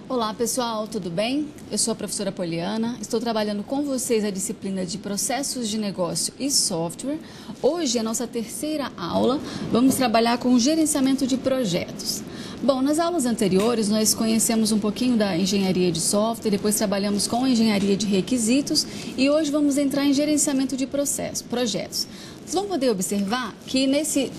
Olá pessoal, tudo bem? Eu sou a professora Poliana, estou trabalhando com vocês a disciplina de Processos de Negócio e Software. Hoje é a nossa terceira aula, vamos trabalhar com o gerenciamento de projetos. Bom, nas aulas anteriores nós conhecemos um pouquinho da engenharia de software, depois trabalhamos com a engenharia de requisitos e hoje vamos entrar em gerenciamento de projetos. Vocês vão poder observar que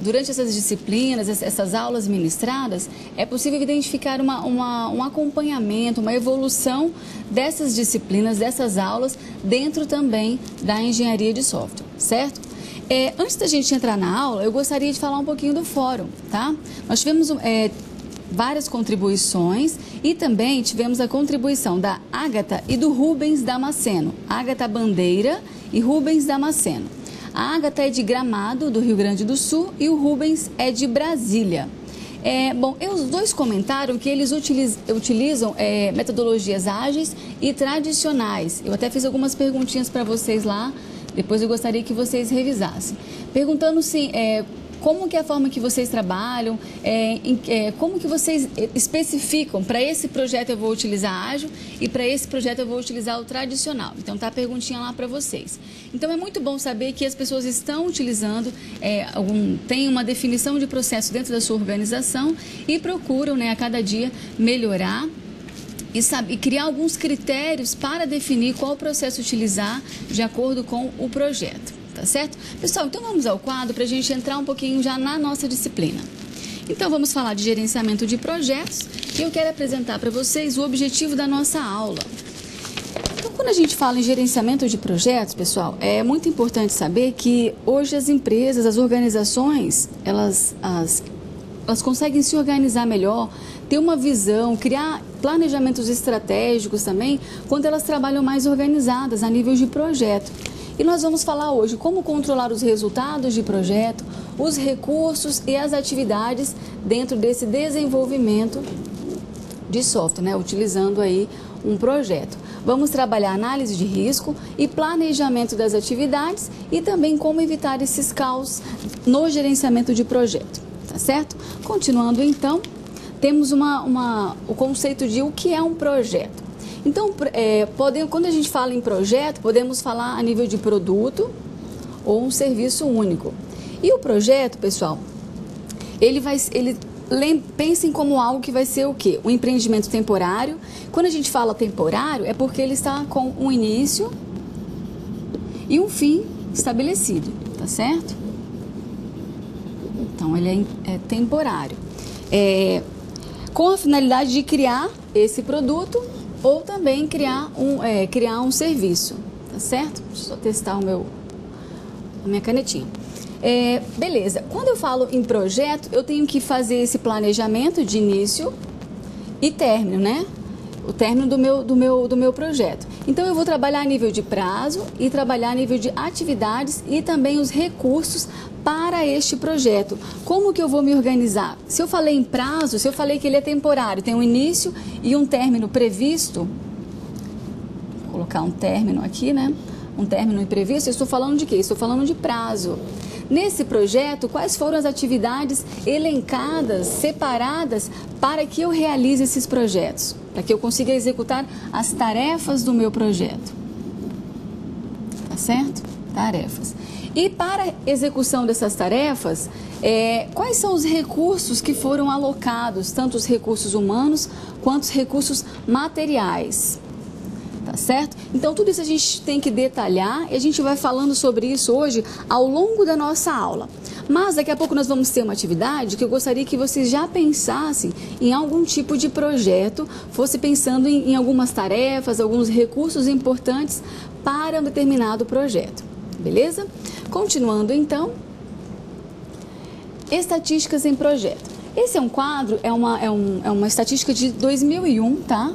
durante essas disciplinas, essas aulas ministradas, é possível identificar um acompanhamento, uma evolução dessas disciplinas, dessas aulas, dentro também da engenharia de software, certo? Antes da gente entrar na aula, eu gostaria de falar um pouquinho do fórum, tá? Nós tivemos várias contribuições e também tivemos a contribuição da Ágata e do Rubens Damasceno. Ágata Bandeira e Rubens Damasceno. A Ágata é de Gramado, do Rio Grande do Sul, e o Rubens é de Brasília. Os dois comentaram que eles utilizam metodologias ágeis e tradicionais. Eu até fiz algumas perguntinhas para vocês lá, depois eu gostaria que vocês revisassem. Perguntando se como que é a forma que vocês trabalham, como que vocês especificam, para esse projeto eu vou utilizar ágil e para esse projeto eu vou utilizar o tradicional. Então tá a perguntinha lá para vocês. Então é muito bom saber que as pessoas estão utilizando, tem uma definição de processo dentro da sua organização e procuram, a cada dia melhorar e criar alguns critérios para definir qual processo utilizar de acordo com o projeto. Tá certo? Pessoal, então vamos ao quadro para a gente entrar um pouquinho já na nossa disciplina. Então vamos falar de gerenciamento de projetos e eu quero apresentar para vocês o objetivo da nossa aula. Então, quando a gente fala em gerenciamento de projetos, pessoal, é muito importante saber que hoje as empresas, as organizações, elas conseguem se organizar melhor, ter uma visão, criar planejamentos estratégicos também, quando elas trabalham mais organizadas a nível de projeto. E nós vamos falar hoje como controlar os resultados de projeto, os recursos e as atividades dentro desse desenvolvimento de software, utilizando aí um projeto. Vamos trabalhar análise de risco e planejamento das atividades e também como evitar esses caos no gerenciamento de projeto, tá certo? Continuando então, temos o conceito de o que é um projeto. Então, quando a gente fala em projeto, podemos falar a nível de produto ou um serviço único. E o projeto, pessoal, pensem como algo que vai ser o quê? Um empreendimento temporário. Quando a gente fala temporário, é porque ele está com um início e um fim estabelecido, tá certo? Então, ele é temporário. Com a finalidade de criar esse produto ou também criar um serviço, tá certo? Deixa eu só testar a minha canetinha. Beleza, quando eu falo em projeto, eu tenho que fazer esse planejamento de início e término, O término do meu projeto. Então, eu vou trabalhar a nível de prazo e trabalhar a nível de atividades e também os recursos para este projeto. Como que eu vou me organizar? Se eu falei em prazo, se eu falei que ele é temporário, tem um início e um término previsto, vou colocar um término aqui, Um término imprevisto, eu estou falando de quê? Estou falando de prazo. Nesse projeto, quais foram as atividades elencadas, separadas, para que eu realize esses projetos? Para que eu consiga executar as tarefas do meu projeto. Tá certo? Tarefas. E para a execução dessas tarefas, quais são os recursos que foram alocados, tanto os recursos humanos quanto os recursos materiais? Tá certo? Então, tudo isso a gente tem que detalhar e a gente vai falando sobre isso hoje ao longo da nossa aula. Mas daqui a pouco nós vamos ter uma atividade que eu gostaria que vocês já pensassem em algum tipo de projeto, fosse pensando em algumas tarefas, alguns recursos importantes para um determinado projeto. Beleza? Continuando então, estatísticas em projeto. Esse é um quadro, é uma estatística de 2001, tá?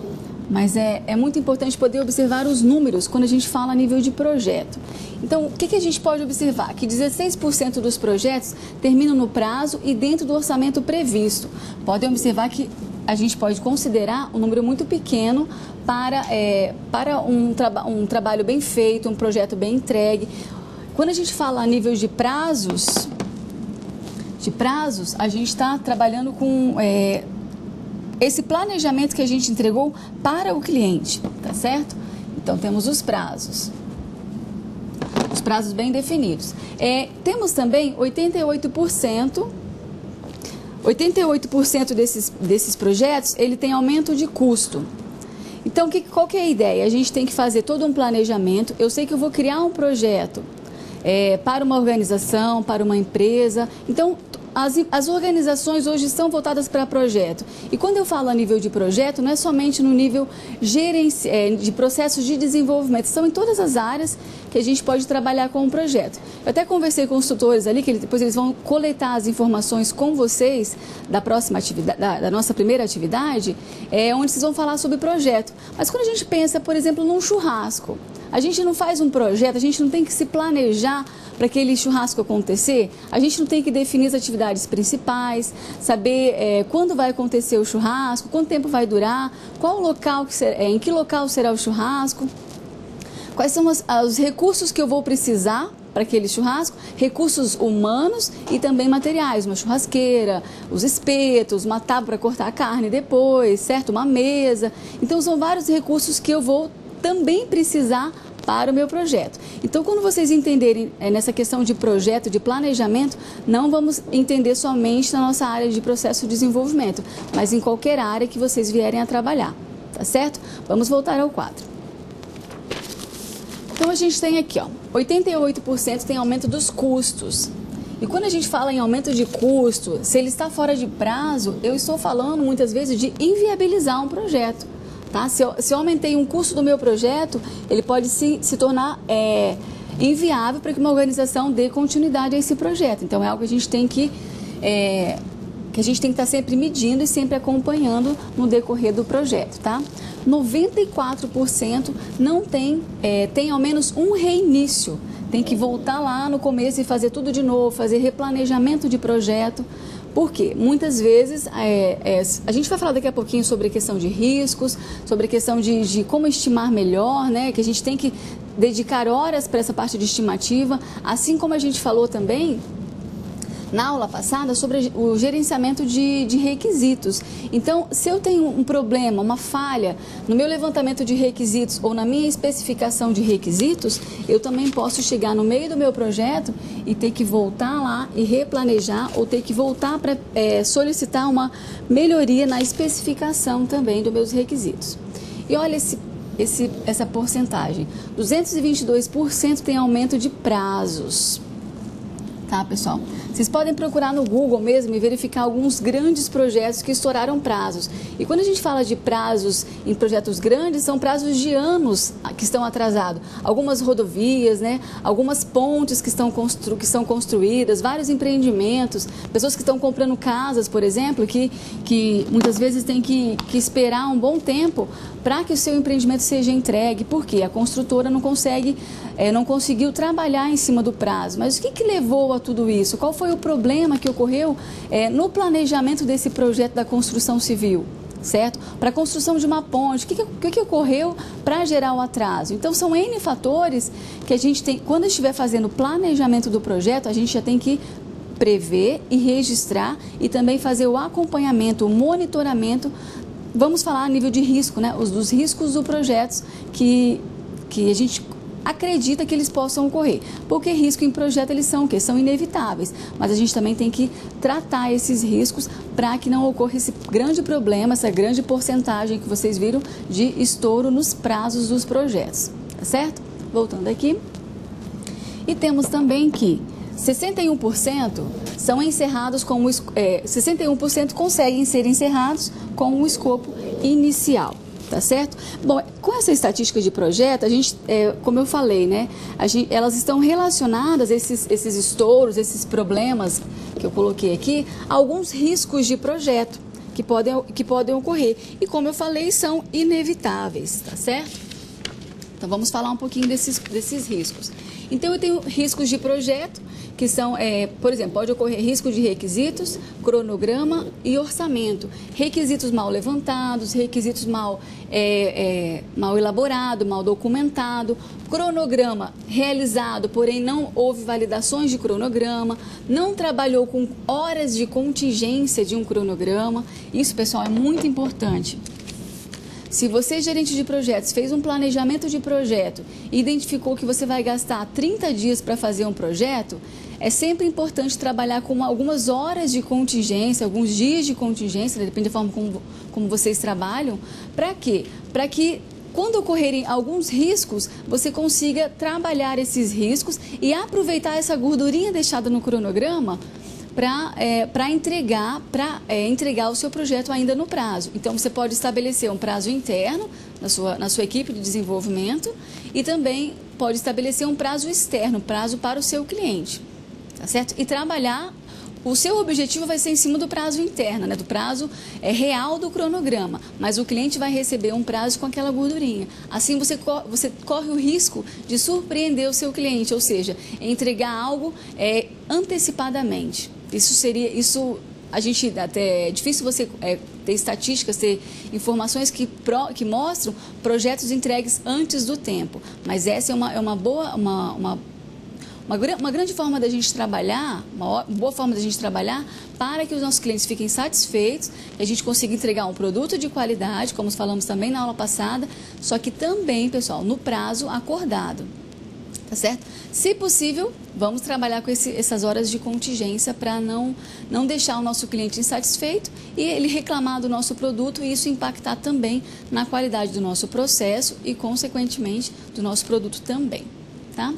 Mas é muito importante poder observar os números quando a gente fala a nível de projeto. Então, o que a gente pode observar? Que 16% dos projetos terminam no prazo e dentro do orçamento previsto. Podem observar que a gente pode considerar um número muito pequeno para um trabalho bem feito, um projeto bem entregue. Quando a gente fala a nível de prazos, a gente está trabalhando com esse planejamento que a gente entregou para o cliente, tá certo? Então, temos os prazos bem definidos. Temos também 88% desses projetos, ele tem aumento de custo. Então, qual que é a ideia? A gente tem que fazer todo um planejamento. Eu sei que eu vou criar um projeto para uma organização, para uma empresa. Então, as organizações hoje estão voltadas para projeto. E quando eu falo a nível de projeto, não é somente no nível de processos de desenvolvimento, são em todas as áreas que a gente pode trabalhar com um projeto. Eu até conversei com os tutores ali, que depois eles vão coletar as informações com vocês da próxima atividade, da nossa primeira atividade, onde vocês vão falar sobre projeto. Mas quando a gente pensa, por exemplo, num churrasco, a gente não faz um projeto, a gente não tem que se planejar para aquele churrasco acontecer, a gente não tem que definir as atividades principais, saber quando vai acontecer o churrasco, quanto tempo vai durar, qual local em que local será o churrasco, quais são os recursos que eu vou precisar para aquele churrasco, recursos humanos e também materiais, uma churrasqueira, os espetos, uma tábua para cortar a carne depois, certo? Uma mesa. Então, são vários recursos que eu vou também precisar para o meu projeto. Então, quando vocês entenderem nessa questão de projeto, de planejamento, não vamos entender somente na nossa área de processo de desenvolvimento, mas em qualquer área que vocês vierem a trabalhar, tá certo? Vamos voltar ao quadro. Então, a gente tem aqui, 88% tem aumento dos custos. E quando a gente fala em aumento de custo, se ele está fora de prazo, eu estou falando muitas vezes de inviabilizar um projeto. Tá? Se eu aumentei um custo do meu projeto, ele pode se tornar inviável para que uma organização dê continuidade a esse projeto. Então, é algo que a gente tem que estar sempre medindo e sempre acompanhando no decorrer do projeto, tá? 94% não tem ao menos um reinício. Tem que voltar lá no começo e fazer tudo de novo, fazer replanejamento de projeto. Por quê? Muitas vezes, a gente vai falar daqui a pouquinho sobre a questão de riscos, sobre a questão de como estimar melhor, né? Que a gente tem que dedicar horas para essa parte de estimativa, assim como a gente falou também na aula passada sobre o gerenciamento de requisitos. Então, se eu tenho um problema, uma falha no meu levantamento de requisitos ou na minha especificação de requisitos, eu também posso chegar no meio do meu projeto e ter que voltar lá e replanejar ou ter que voltar para solicitar uma melhoria na especificação também dos meus requisitos. E olha essa porcentagem, 222% tem aumento de prazos. Tá, pessoal? Vocês podem procurar no Google mesmo e verificar alguns grandes projetos que estouraram prazos. E quando a gente fala de prazos em projetos grandes, são prazos de anos que estão atrasados. Algumas rodovias, né? Algumas pontes que são construídas, vários empreendimentos, pessoas que estão comprando casas, por exemplo, que muitas vezes têm que esperar um bom tempo para que o seu empreendimento seja entregue, porque a construtora não conseguiu trabalhar em cima do prazo. Mas o que levou a tudo isso? Qual foi o problema que ocorreu no planejamento desse projeto da construção civil? Certo? Para a construção de uma ponte, o que ocorreu para gerar o atraso? Então, são N fatores que a gente tem, quando estiver fazendo o planejamento do projeto, a gente já tem que prever e registrar e também fazer o acompanhamento, o monitoramento. Vamos falar a nível de risco, né? Dos riscos do projeto que a gente acredita que eles possam ocorrer. Porque risco em projeto eles são o quê? São inevitáveis. Mas a gente também tem que tratar esses riscos para que não ocorra esse grande problema, essa grande porcentagem que vocês viram de estouro nos prazos dos projetos. Tá certo? Voltando aqui. E temos também que 61% são encerrados com 61% conseguem ser encerrados com o escopo inicial. Tá certo? Bom, com essa estatística de projeto, a gente, como eu falei, né? Elas estão relacionadas, esses estouros, esses problemas que eu coloquei aqui, a alguns riscos de projeto que podem ocorrer. E como eu falei, são inevitáveis, tá certo? Então, vamos falar um pouquinho desses riscos. Então, eu tenho riscos de projeto, que são, por exemplo, pode ocorrer risco de requisitos, cronograma e orçamento. Requisitos mal levantados, requisitos mal elaborado, mal documentado, cronograma realizado, porém não houve validações de cronograma, não trabalhou com horas de contingência de um cronograma. Isso, pessoal, é muito importante. Se você, gerente de projetos, fez um planejamento de projeto e identificou que você vai gastar 30 dias para fazer um projeto, é sempre importante trabalhar com algumas horas de contingência, alguns dias de contingência, depende da forma como vocês trabalham. Para quê? Para que, quando ocorrerem alguns riscos, você consiga trabalhar esses riscos e aproveitar essa gordurinha deixada no cronograma para entregar o seu projeto ainda no prazo. Então, você pode estabelecer um prazo interno na sua equipe de desenvolvimento e também pode estabelecer um prazo externo, prazo para o seu cliente, tá certo? E trabalhar, o seu objetivo vai ser em cima do prazo interno, né? Do prazo real do cronograma, mas o cliente vai receber um prazo com aquela gordurinha. Assim, você corre o risco de surpreender o seu cliente, ou seja, entregar algo antecipadamente. A gente, até é difícil você ter estatísticas, ter informações que mostram projetos entregues antes do tempo, mas essa é uma grande forma da gente trabalhar, uma boa forma da gente trabalhar para que os nossos clientes fiquem satisfeitos, que a gente consiga entregar um produto de qualidade, como falamos também na aula passada, só que também, pessoal, no prazo acordado. Tá certo? Se possível, vamos trabalhar com essas horas de contingência para não deixar o nosso cliente insatisfeito e ele reclamar do nosso produto e isso impactar também na qualidade do nosso processo e, consequentemente, do nosso produto também, tá?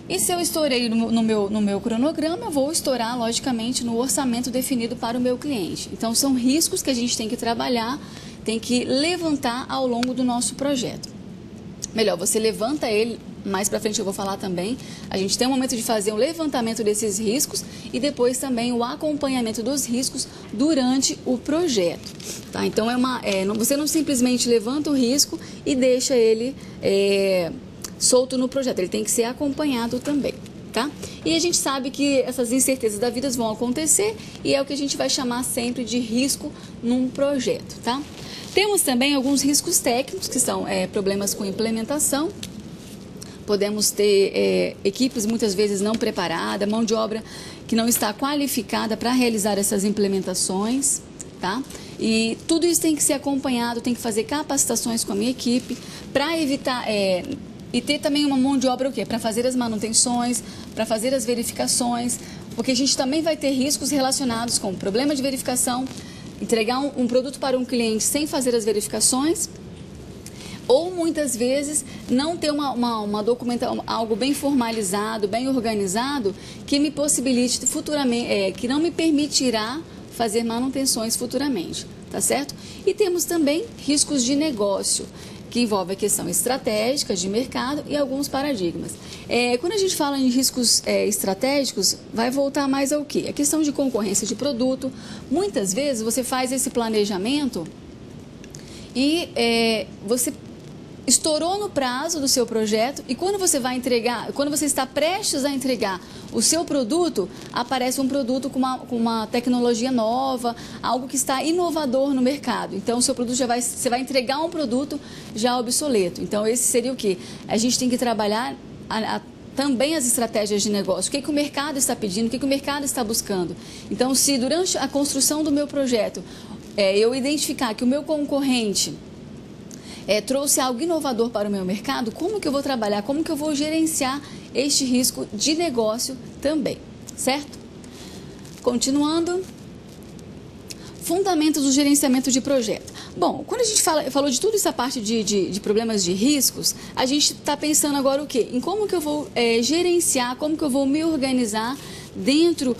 E se eu estourei no meu cronograma, eu vou estourar, logicamente, no orçamento definido para o meu cliente. Então, são riscos que a gente tem que trabalhar, tem que levantar ao longo do nosso projeto. Melhor, você levanta ele, mais para frente eu vou falar também, a gente tem um momento de fazer um levantamento desses riscos e depois também o acompanhamento dos riscos durante o projeto, tá? Então, você não simplesmente levanta o risco e deixa ele solto no projeto, ele tem que ser acompanhado também, tá? E a gente sabe que essas incertezas da vida vão acontecer e é o que a gente vai chamar sempre de risco num projeto, tá? Temos também alguns riscos técnicos, que são problemas com implementação. Podemos ter equipes muitas vezes não preparadas, mão de obra que não está qualificada para realizar essas implementações, tá? E tudo isso tem que ser acompanhado, tem que fazer capacitações com a minha equipe para evitar... E ter também uma mão de obra o quê? Para fazer as manutenções, para fazer as verificações, porque a gente também vai ter riscos relacionados com problema de verificação, entregar um produto para um cliente sem fazer as verificações, ou muitas vezes não ter uma documentação, algo bem formalizado, bem organizado, que me possibilite futuramente, que não me permitirá fazer manutenções futuramente, tá certo? E temos também riscos de negócio, que envolve a questão estratégica de mercado e alguns paradigmas. Quando a gente fala em riscos estratégicos, vai voltar mais ao quê? A questão de concorrência de produto. Muitas vezes você faz esse planejamento e você estourou no prazo do seu projeto e quando você vai entregar, quando você está prestes a entregar o seu produto, aparece um produto com uma tecnologia nova, algo que está inovador no mercado. Então, o seu produto você vai entregar um produto já obsoleto. Então, esse seria o quê? A gente tem que trabalhar também as estratégias de negócio. O que o mercado está pedindo, o que o mercado está buscando. Então, se durante a construção do meu projeto, eu identificar que o meu concorrente trouxe algo inovador para o meu mercado, como que eu vou trabalhar, como que eu vou gerenciar este risco de negócio também, certo? Continuando, fundamentos do gerenciamento de projeto. Bom, quando a gente falou de tudo essa parte de problemas de riscos, a gente está pensando agora o quê? Em como que eu vou gerenciar, como que eu vou me organizar dentro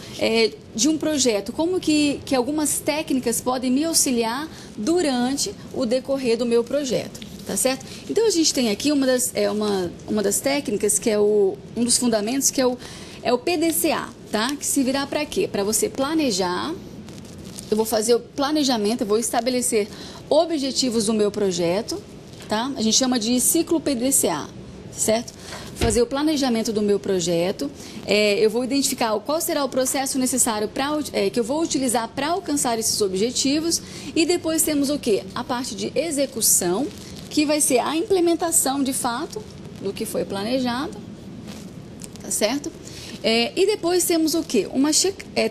de um projeto, como que algumas técnicas podem me auxiliar durante o decorrer do meu projeto, tá certo? Então, a gente tem aqui uma das técnicas, que é um dos fundamentos, que é o PDCA, tá? Que servirá para quê? Para você planejar, eu vou fazer o planejamento, eu vou estabelecer objetivos do meu projeto, tá? A gente chama de ciclo PDCA, certo? Fazer o planejamento do meu projeto, eu vou identificar qual será o processo necessário que eu vou utilizar para alcançar esses objetivos, e depois temos o quê? A parte de execução, que vai ser a implementação de fato do que foi planejado, tá certo? E depois temos o quê?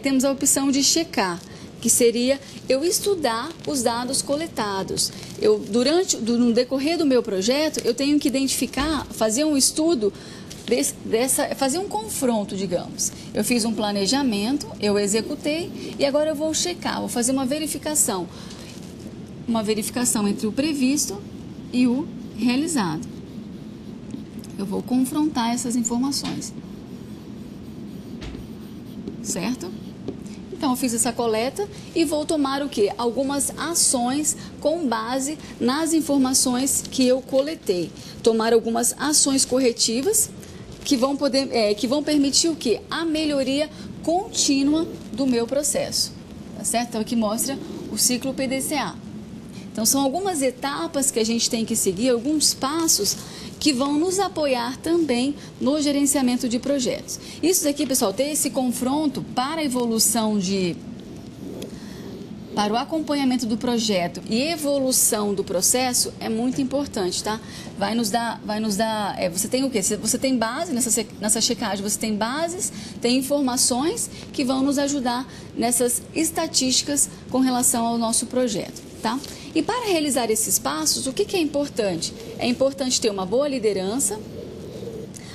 Temos a opção de checar, que seria eu estudar os dados coletados. No decorrer do meu projeto, eu tenho que identificar, fazer um estudo, fazer um confronto, digamos. Eu fiz um planejamento, eu executei e agora eu vou checar, vou fazer uma verificação. Uma verificação entre o previsto e o realizado. Eu vou confrontar essas informações. Certo? Então, eu fiz essa coleta e vou tomar o quê? Algumas ações com base nas informações que eu coletei. Tomar algumas ações corretivas que vão permitir o quê? A melhoria contínua do meu processo. Tá certo? Então, aqui mostra o ciclo PDCA. Então, são algumas etapas que a gente tem que seguir, alguns passos que vão nos apoiar também no gerenciamento de projetos. Isso daqui, pessoal, ter esse confronto para a evolução para o acompanhamento do projeto e evolução do processo é muito importante, tá? Vai nos dar, você tem o quê? Você tem base nessa checagem, você tem bases, tem informações que vão nos ajudar nessas estatísticas com relação ao nosso projeto, tá? E para realizar esses passos, o que é importante? É importante ter uma boa liderança,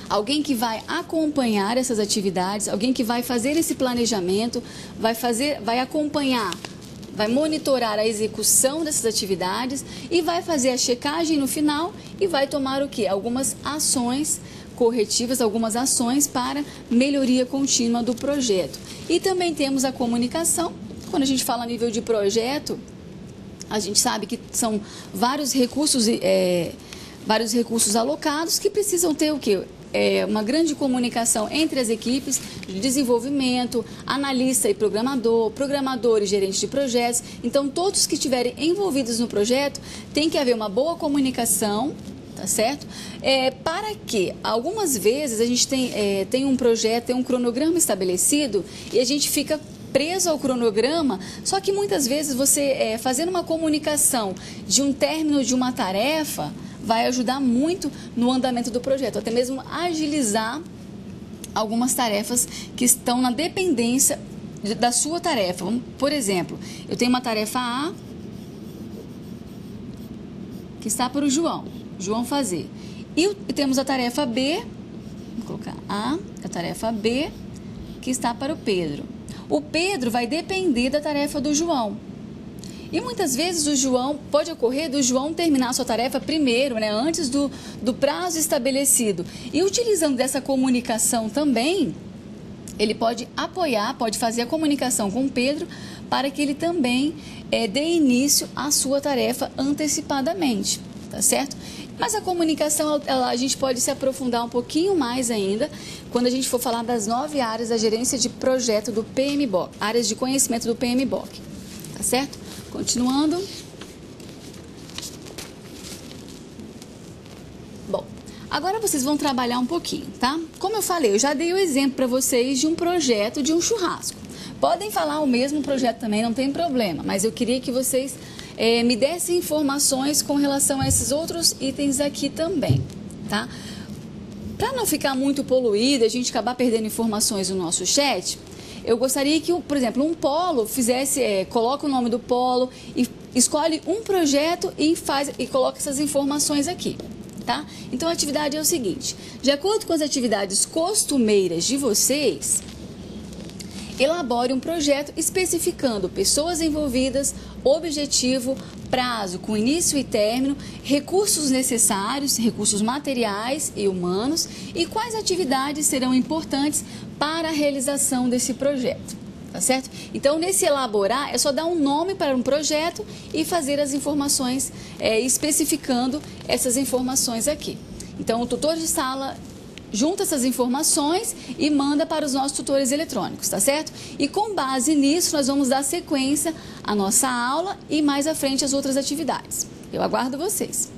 alguém que vai acompanhar essas atividades, alguém que vai fazer esse planejamento, vai acompanhar, vai monitorar a execução dessas atividades e vai fazer a checagem no final e vai tomar o quê? Algumas ações corretivas, algumas ações para melhoria contínua do projeto. E também temos a comunicação. Quando a gente fala a nível de projeto, a gente sabe que são vários recursos alocados que precisam ter o quê? Uma grande comunicação entre as equipes de desenvolvimento, analista e programador e gerente de projetos. Então, todos que estiverem envolvidos no projeto, tem que haver uma boa comunicação, tá certo? Para que, algumas vezes, a gente tem um projeto, tem um cronograma estabelecido e a gente fica preso ao cronograma, só que muitas vezes você fazendo uma comunicação de um término de uma tarefa vai ajudar muito no andamento do projeto, até mesmo agilizar algumas tarefas que estão na dependência da sua tarefa. Por exemplo, eu tenho uma tarefa A que está para o João fazer. E temos a tarefa B, vou colocar A tarefa B, que está para o Pedro. O Pedro vai depender da tarefa do João. E muitas vezes pode ocorrer do João terminar a sua tarefa primeiro, né, antes do prazo estabelecido. E utilizando dessa comunicação também, ele pode apoiar, pode fazer a comunicação com o Pedro para que ele também dê início à sua tarefa antecipadamente, tá certo? Mas a comunicação, a gente pode se aprofundar um pouquinho mais ainda quando a gente for falar das 9 áreas da gerência de projeto do PMBOK, áreas de conhecimento do PMBOK, tá certo? Continuando. Bom, agora vocês vão trabalhar um pouquinho, tá? Como eu falei, eu já dei o exemplo para vocês de um projeto de um churrasco. Podem falar o mesmo projeto também, não tem problema, mas eu queria que vocês me dessem informações com relação a esses outros itens aqui também, tá? Para não ficar muito poluído, a gente acabar perdendo informações no nosso chat, eu gostaria que, por exemplo, um polo coloca o nome do polo e escolhe um projeto e coloca essas informações aqui, tá? Então, a atividade é o seguinte: de acordo com as atividades costumeiras de vocês, elabore um projeto especificando pessoas envolvidas, objetivo, prazo com início e término, recursos necessários, recursos materiais e humanos e quais atividades serão importantes para a realização desse projeto, tá certo? Então, nesse elaborar, é só dar um nome para um projeto e fazer as informações, especificando essas informações aqui. Então, o tutor de sala junta essas informações e manda para os nossos tutores eletrônicos, tá certo? E com base nisso, nós vamos dar sequência à nossa aula e mais à frente as outras atividades. Eu aguardo vocês.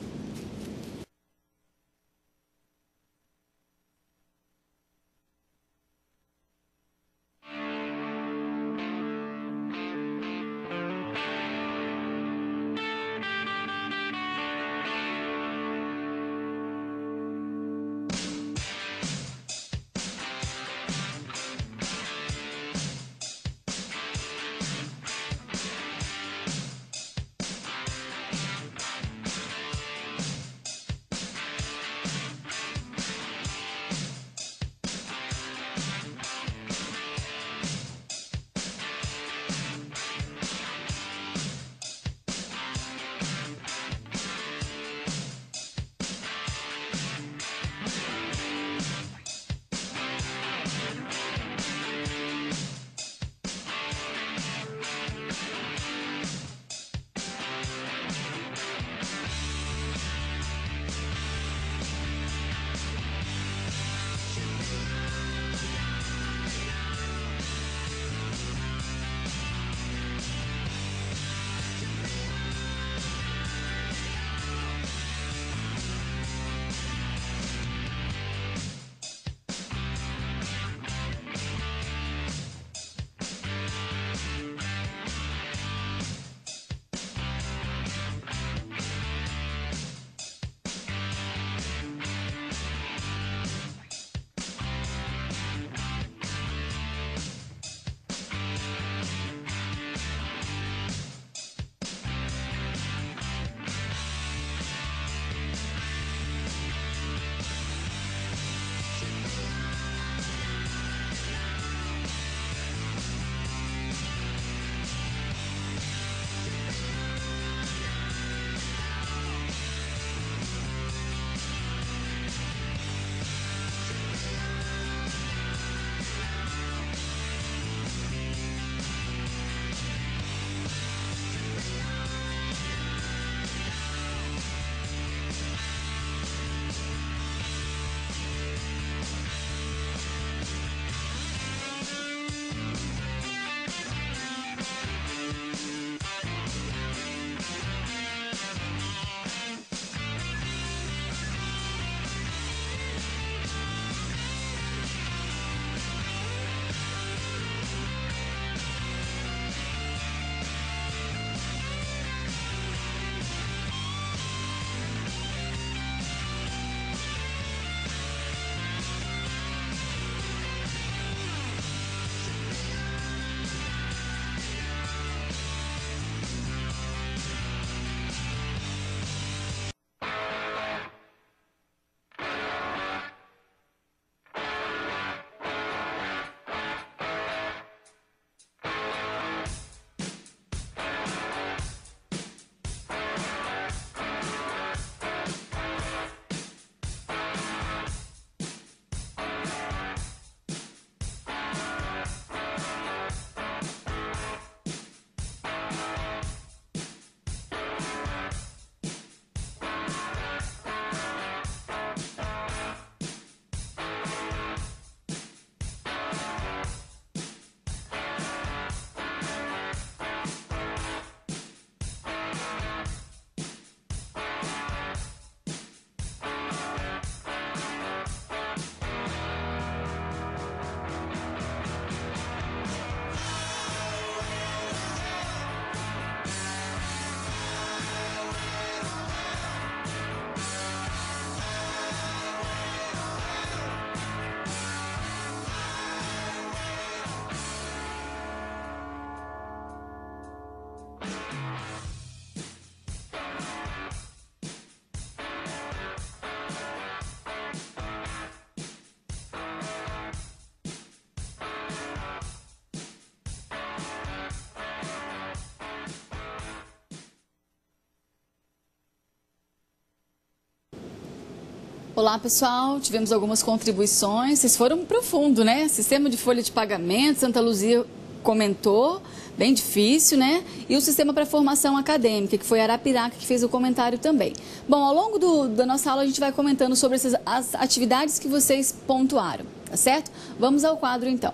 Olá, pessoal. Tivemos algumas contribuições. Vocês foram profundo, né? Sistema de folha de pagamento, Santa Luzia comentou, bem difícil, né? E o sistema para formação acadêmica, que foi Arapiraca, que fez o comentário também. Bom, ao longo da nossa aula a gente vai comentando sobre as atividades que vocês pontuaram, tá certo? Vamos ao quadro então.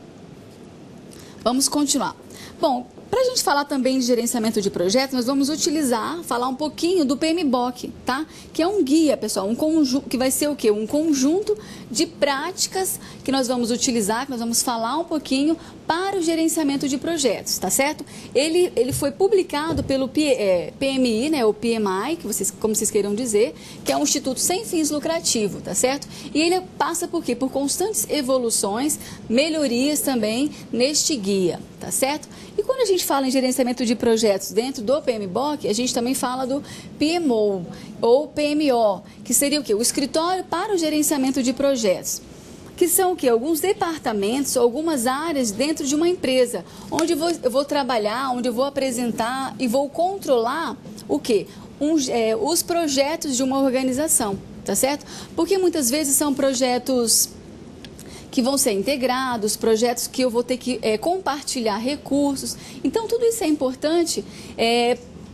Vamos continuar. Bom, para a gente falar também de gerenciamento de projetos, nós vamos falar um pouquinho do PMBOK, tá? Que é um guia, pessoal, que vai ser o quê? Um conjunto de práticas que nós vamos utilizar, que nós vamos falar um pouquinho para o gerenciamento de projetos, tá certo? Ele foi publicado pelo PMI, né, ou PMI, como vocês queiram dizer, que é um instituto sem fins lucrativos, tá certo? E ele passa por quê? Por constantes evoluções, melhorias também neste guia, tá certo? E quando a gente fala em gerenciamento de projetos dentro do PMBOK, a gente também fala do PMO ou PMO, que seria o quê? O Escritório para o Gerenciamento de Projetos, que são o quê? Alguns departamentos, algumas áreas dentro de uma empresa, onde eu vou trabalhar, onde eu vou apresentar e vou controlar o quê? Os projetos de uma organização, tá certo? Porque muitas vezes são projetos que vão ser integrados, projetos que eu vou ter que compartilhar recursos. Então, tudo isso é importante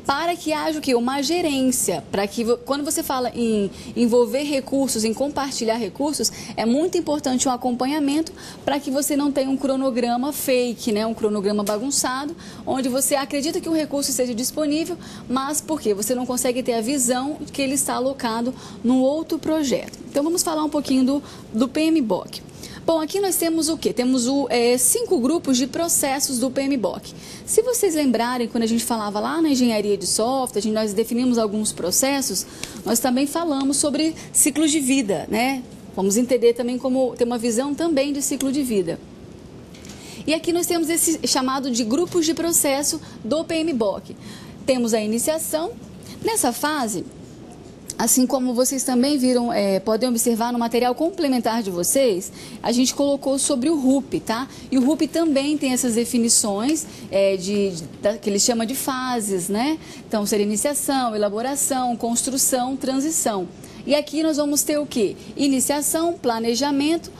para que haja o quê? Uma gerência, para que quando você fala em envolver recursos, em compartilhar recursos, é muito importante um acompanhamento para que você não tenha um cronograma fake, né? Um cronograma bagunçado, onde você acredita que o recurso esteja disponível, mas por quê? Você não consegue ter a visão de que ele está alocado num outro projeto. Então, vamos falar um pouquinho do PMBOK. Bom, aqui nós temos o quê? Temos 5 grupos de processos do PMBOK. Se vocês lembrarem, quando a gente falava lá na engenharia de software, nós definimos alguns processos, nós também falamos sobre ciclo de vida, né? Vamos entender também como ter uma visão também de ciclo de vida. E aqui nós temos esse chamado de grupos de processo do PMBOK. Temos a iniciação. Nessa fase, assim como vocês também viram, podem observar no material complementar de vocês, a gente colocou sobre o RUP, tá? E o RUP também tem essas definições que ele chama de fases, né? Então, seria iniciação, elaboração, construção, transição. E aqui nós vamos ter o quê? Iniciação, planejamento,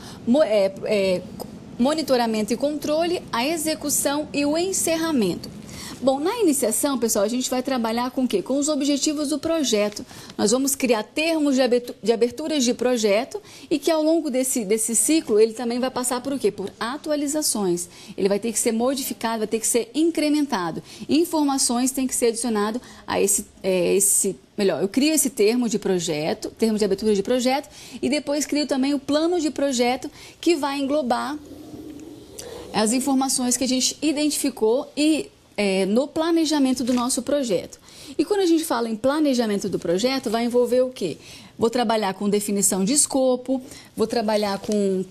monitoramento e controle, a execução e o encerramento. Bom, na iniciação, pessoal, a gente vai trabalhar com o quê? Com os objetivos do projeto. Nós vamos criar termos de aberturas de projeto e que ao longo desse ciclo, ele também vai passar por o quê? Por atualizações. Ele vai ter que ser modificado, vai ter que ser incrementado. Informações têm que ser adicionado a eu crio esse termo de projeto, termo de abertura de projeto, e depois crio também o plano de projeto que vai englobar as informações que a gente identificou no planejamento do nosso projeto. E quando a gente fala em planejamento do projeto, vai envolver o quê? Vou trabalhar com definição de escopo, vou trabalhar com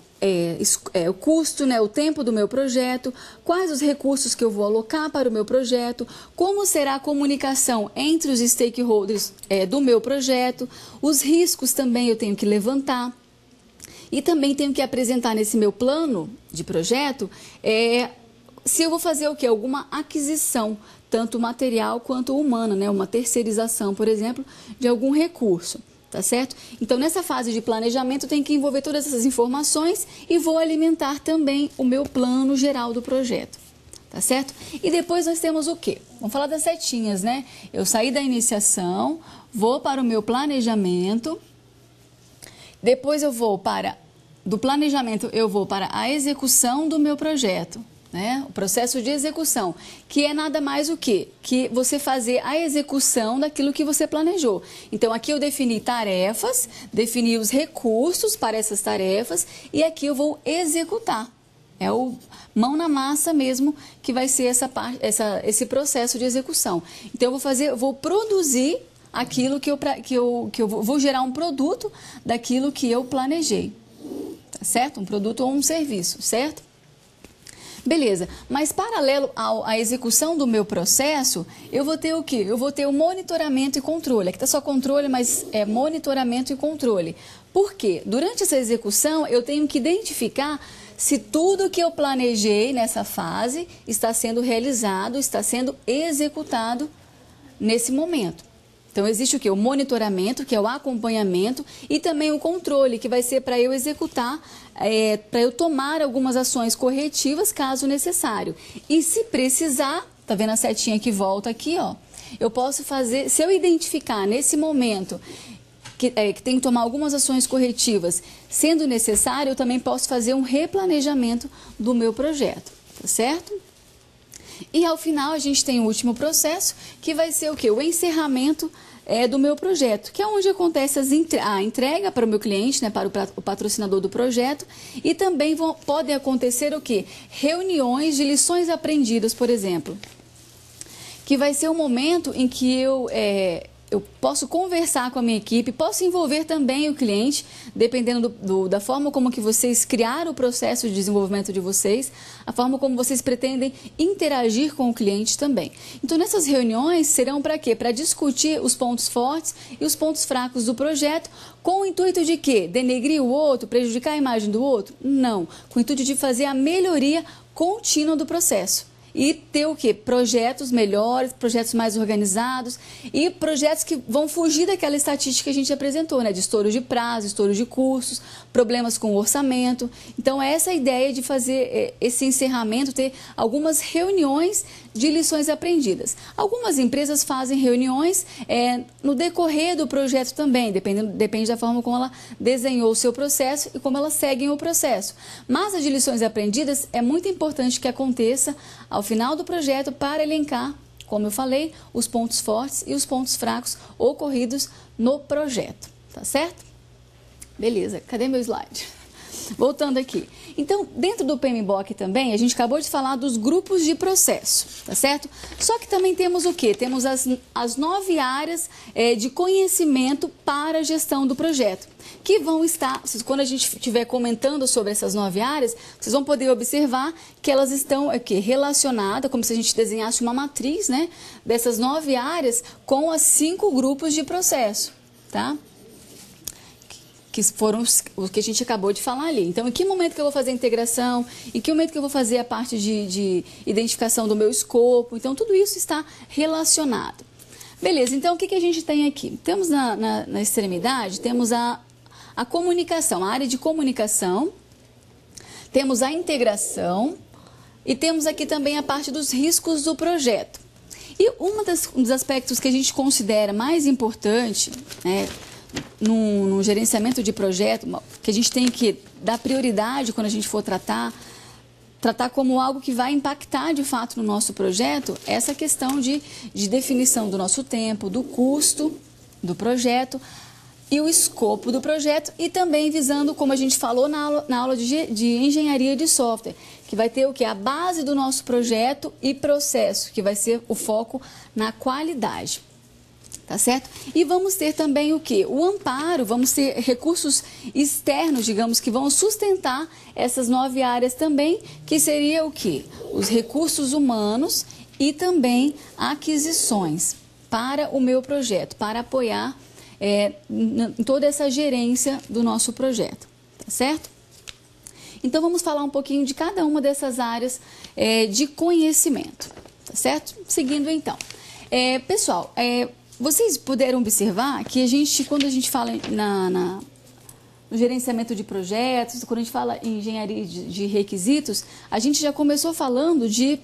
o custo, né, o tempo do meu projeto, quais os recursos que eu vou alocar para o meu projeto, como será a comunicação entre os stakeholders do meu projeto, os riscos também eu tenho que levantar. E também tenho que apresentar nesse meu plano de projeto se eu vou fazer o quê? Alguma aquisição, tanto material quanto humana, né? Uma terceirização, por exemplo, de algum recurso, tá certo? Então, nessa fase de planejamento, eu tenho que envolver todas essas informações e vou alimentar também o meu plano geral do projeto, tá certo? E depois nós temos o quê? Vamos falar das setinhas, né? Eu saí da iniciação, vou para o meu planejamento, depois do planejamento eu vou para a execução do meu projeto. Né? O processo de execução, que é nada mais o quê? Que você fazer a execução daquilo que você planejou. Então, aqui eu defini tarefas, defini os recursos para essas tarefas e aqui eu vou executar. É o mão na massa mesmo que vai ser esse processo de execução. Então, eu vou produzir aquilo que eu vou gerar um produto daquilo que eu planejei. Tá certo? Um produto ou um serviço, certo? Beleza, mas paralelo à execução do meu processo, eu vou ter o quê? Eu vou ter o monitoramento e controle. Aqui está só controle, mas é monitoramento e controle. Por quê? Durante essa execução, eu tenho que identificar se tudo que eu planejei nessa fase está sendo realizado, está sendo executado nesse momento. Então, existe o quê? O monitoramento, que é o acompanhamento, e também o controle, que vai ser para eu executar, para eu tomar algumas ações corretivas, caso necessário. E se precisar, tá vendo a setinha que volta aqui, ó? Eu posso fazer, se eu identificar nesse momento que tem que tomar algumas ações corretivas, sendo necessário, eu também posso fazer um replanejamento do meu projeto, tá certo? E ao final a gente tem o último processo, que vai ser o quê? O encerramento do meu projeto, que é onde acontece a entrega para o meu cliente, né, para o patrocinador do projeto, e também podem acontecer o quê? Reuniões de lições aprendidas, por exemplo, que vai ser o momento em que eu posso conversar com a minha equipe, posso envolver também o cliente, dependendo da forma como que vocês criaram o processo de desenvolvimento de vocês, a forma como vocês pretendem interagir com o cliente também. Então, nessas reuniões serão para quê? Para discutir os pontos fortes e os pontos fracos do projeto, com o intuito de quê? Denegrir o outro, prejudicar a imagem do outro? Não, com o intuito de fazer a melhoria contínua do processo. E ter o quê? Projetos melhores, projetos mais organizados e projetos que vão fugir daquela estatística que a gente apresentou, né? De estouro de prazo, estouro de custos, problemas com o orçamento. Então, essa é a ideia de fazer esse encerramento, ter algumas reuniões de lições aprendidas. Algumas empresas fazem reuniões no decorrer do projeto também, depende da forma como ela desenhou o seu processo e como elas seguem o processo. Mas as de lições aprendidas é muito importante que aconteça ao final do projeto para elencar, como eu falei, os pontos fortes e os pontos fracos ocorridos no projeto, tá certo? Beleza, cadê meu slide? Voltando aqui. Então, dentro do PMBOK também, a gente acabou de falar dos grupos de processo, tá certo? Só que também temos o quê? Temos as 9 áreas de conhecimento para a gestão do projeto, que vão estar, quando a gente estiver comentando sobre essas 9 áreas, vocês vão poder observar que elas estão aqui relacionadas, como se a gente desenhasse uma matriz, né? Dessas 9 áreas com as 5 grupos de processo, tá? Que foram os que a gente acabou de falar ali. Então, em que momento que eu vou fazer a integração, em que momento que eu vou fazer a parte de identificação do meu escopo. Então, tudo isso está relacionado. Beleza, então o que a gente tem aqui? Temos na extremidade, temos a comunicação, a área de comunicação, temos a integração e temos aqui também a parte dos riscos do projeto. E um dos aspectos que a gente considera mais importante, né, no gerenciamento de projeto, que a gente tem que dar prioridade quando a gente for tratar como algo que vai impactar de fato no nosso projeto, essa questão de definição do nosso tempo, do custo do projeto e o escopo do projeto, e também visando, como a gente falou na aula de engenharia de software, que vai ter o que? A base do nosso projeto e processo, que vai ser o foco na qualidade. Tá certo? E vamos ter também o quê? O amparo, vamos ter recursos externos, digamos, que vão sustentar essas 9 áreas também, que seria o quê? Os recursos humanos e também aquisições para o meu projeto, para apoiar em toda essa gerência do nosso projeto, tá certo? Então, vamos falar um pouquinho de cada uma dessas áreas de conhecimento, tá certo? Seguindo então. Pessoal, vocês puderam observar que quando a gente fala no gerenciamento de projetos, quando a gente fala em engenharia de requisitos, a gente já começou falando de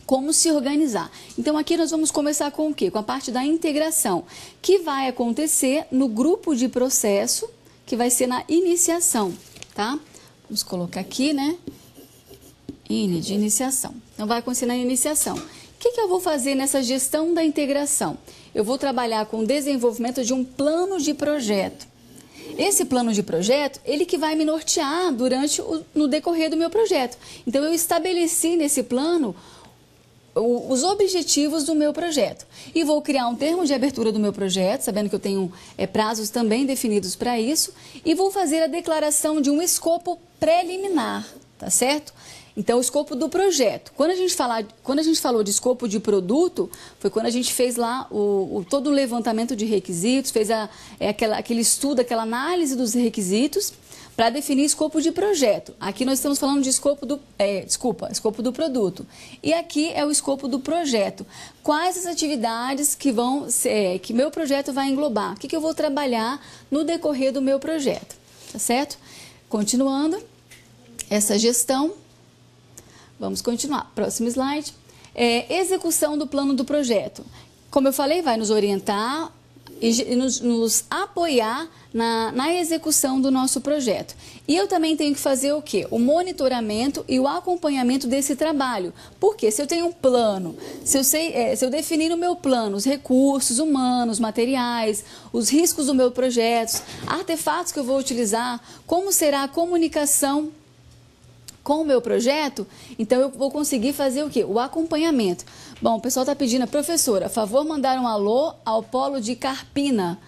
como se organizar. Então, aqui nós vamos começar com o quê? Com a parte da integração, que vai acontecer no grupo de processo, que vai ser na iniciação, tá? Vamos colocar aqui, né? De iniciação. Então, vai acontecer na iniciação. O que eu vou fazer nessa gestão da integração? Eu vou trabalhar com o desenvolvimento de um plano de projeto. Esse plano de projeto, ele que vai me nortear no decorrer do meu projeto. Então, eu estabeleci nesse plano os objetivos do meu projeto. E vou criar um termo de abertura do meu projeto, sabendo que eu tenho prazos também definidos para isso, e vou fazer a declaração de um escopo preliminar, tá certo? Então, o escopo do projeto. Quando a gente falou de escopo de produto, foi quando a gente fez lá todo o levantamento de requisitos, fez aquele estudo, aquela análise dos requisitos, para definir escopo de projeto. Aqui nós estamos falando de escopo do produto. E aqui é o escopo do projeto. Quais as atividades que meu projeto vai englobar? O que eu vou trabalhar no decorrer do meu projeto, tá certo? Continuando essa gestão, vamos continuar. Próximo slide. Execução do plano do projeto. Como eu falei, vai nos orientar e nos apoiar na execução do nosso projeto. E eu também tenho que fazer o quê? O monitoramento e o acompanhamento desse trabalho. Porque se eu tenho um plano, se eu definir no meu plano os recursos humanos, materiais, os riscos do meu projeto, artefatos que eu vou utilizar, como será a comunicação com o meu projeto, então eu vou conseguir fazer o quê? O acompanhamento. Bom, o pessoal está pedindo, professora, a favor mandar um alô ao Polo de Carpina,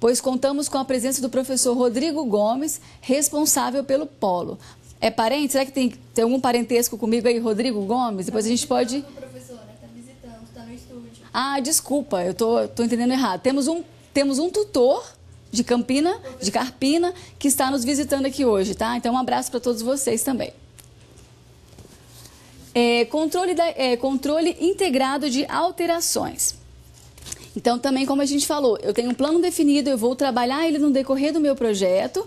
pois contamos com a presença do professor Rodrigo Gomes, responsável pelo Polo. É parente? Será que tem algum parentesco comigo aí, Rodrigo Gomes? Depois a gente pode... Professora, está visitando, está no estúdio. Ah, desculpa, eu tô entendendo errado. Temos um tutor de Carpina, que está nos visitando aqui hoje, tá? Então, um abraço para todos vocês também. Controle integrado de alterações. Então, também, como a gente falou, eu tenho um plano definido, eu vou trabalhar ele no decorrer do meu projeto,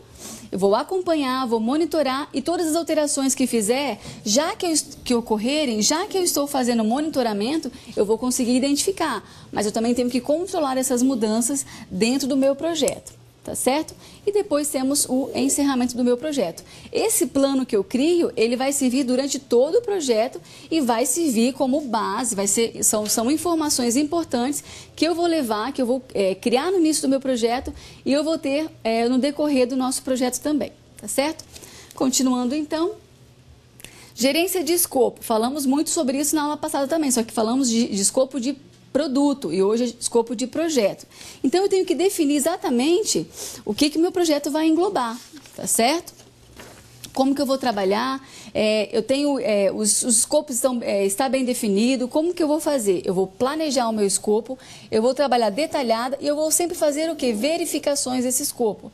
eu vou acompanhar, vou monitorar e todas as alterações que fizer, que ocorrerem, já que eu estou fazendo monitoramento, eu vou conseguir identificar. Mas eu também tenho que controlar essas mudanças dentro do meu projeto. Tá certo? E depois temos o encerramento do meu projeto. Esse plano que eu crio, ele vai servir durante todo o projeto e vai servir como base, são informações importantes que eu vou levar, que eu vou criar no início do meu projeto e eu vou ter no decorrer do nosso projeto também, tá certo? Continuando então, gerência de escopo. Falamos muito sobre isso na aula passada também, só que falamos de escopo de produto e hoje é escopo de projeto. Então, eu tenho que definir exatamente o que meu projeto vai englobar, tá certo? Como que eu vou trabalhar, eu tenho, os escopos está bem definido, como que eu vou fazer? Eu vou planejar o meu escopo, eu vou trabalhar detalhada e eu vou sempre fazer o quê? Verificações desse escopo,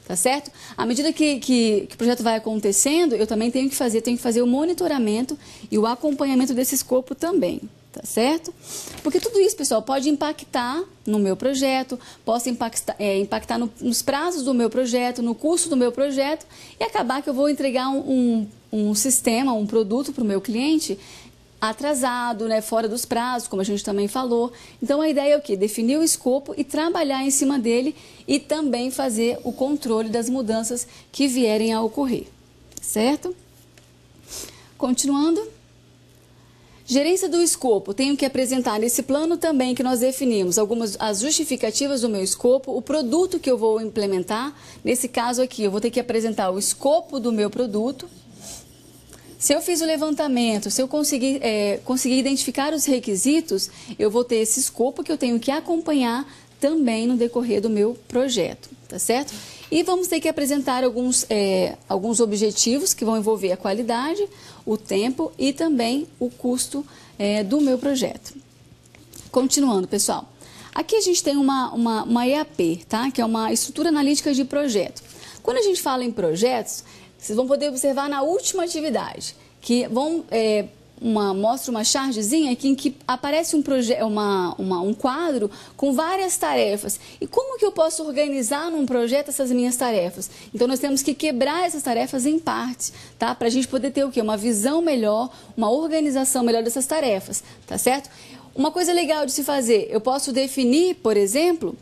tá certo? À medida que o projeto vai acontecendo, eu também tenho que fazer o monitoramento e o acompanhamento desse escopo também. Tá certo? Porque tudo isso, pessoal, pode impactar no meu projeto, posso impactar nos prazos do meu projeto, no custo do meu projeto e acabar que eu vou entregar um sistema, um produto para o meu cliente atrasado, né, fora dos prazos, como a gente também falou. Então, a ideia é o quê? Definir o escopo e trabalhar em cima dele e também fazer o controle das mudanças que vierem a ocorrer. Certo? Continuando. Gerência do escopo, tenho que apresentar nesse plano também que nós definimos as justificativas do meu escopo, o produto que eu vou implementar. Nesse caso aqui, eu vou ter que apresentar o escopo do meu produto. Se eu fiz o levantamento, se eu conseguir identificar os requisitos, eu vou ter esse escopo que eu tenho que acompanhar também no decorrer do meu projeto, tá certo? E vamos ter que apresentar alguns objetivos que vão envolver a qualidade, o tempo e também o custo do meu projeto. Continuando, pessoal. Aqui a gente tem uma EAP, tá? Que é uma estrutura analítica de projeto. Quando a gente fala em projetos, vocês vão poder observar na última atividade, que mostra uma chargezinha aqui em que aparece um quadro com várias tarefas. E como que eu posso organizar num projeto essas minhas tarefas? Então, nós temos que quebrar essas tarefas em partes, tá? Para a gente poder ter o quê? Uma visão melhor, uma organização melhor dessas tarefas, tá certo? Uma coisa legal de se fazer, eu posso definir, por exemplo,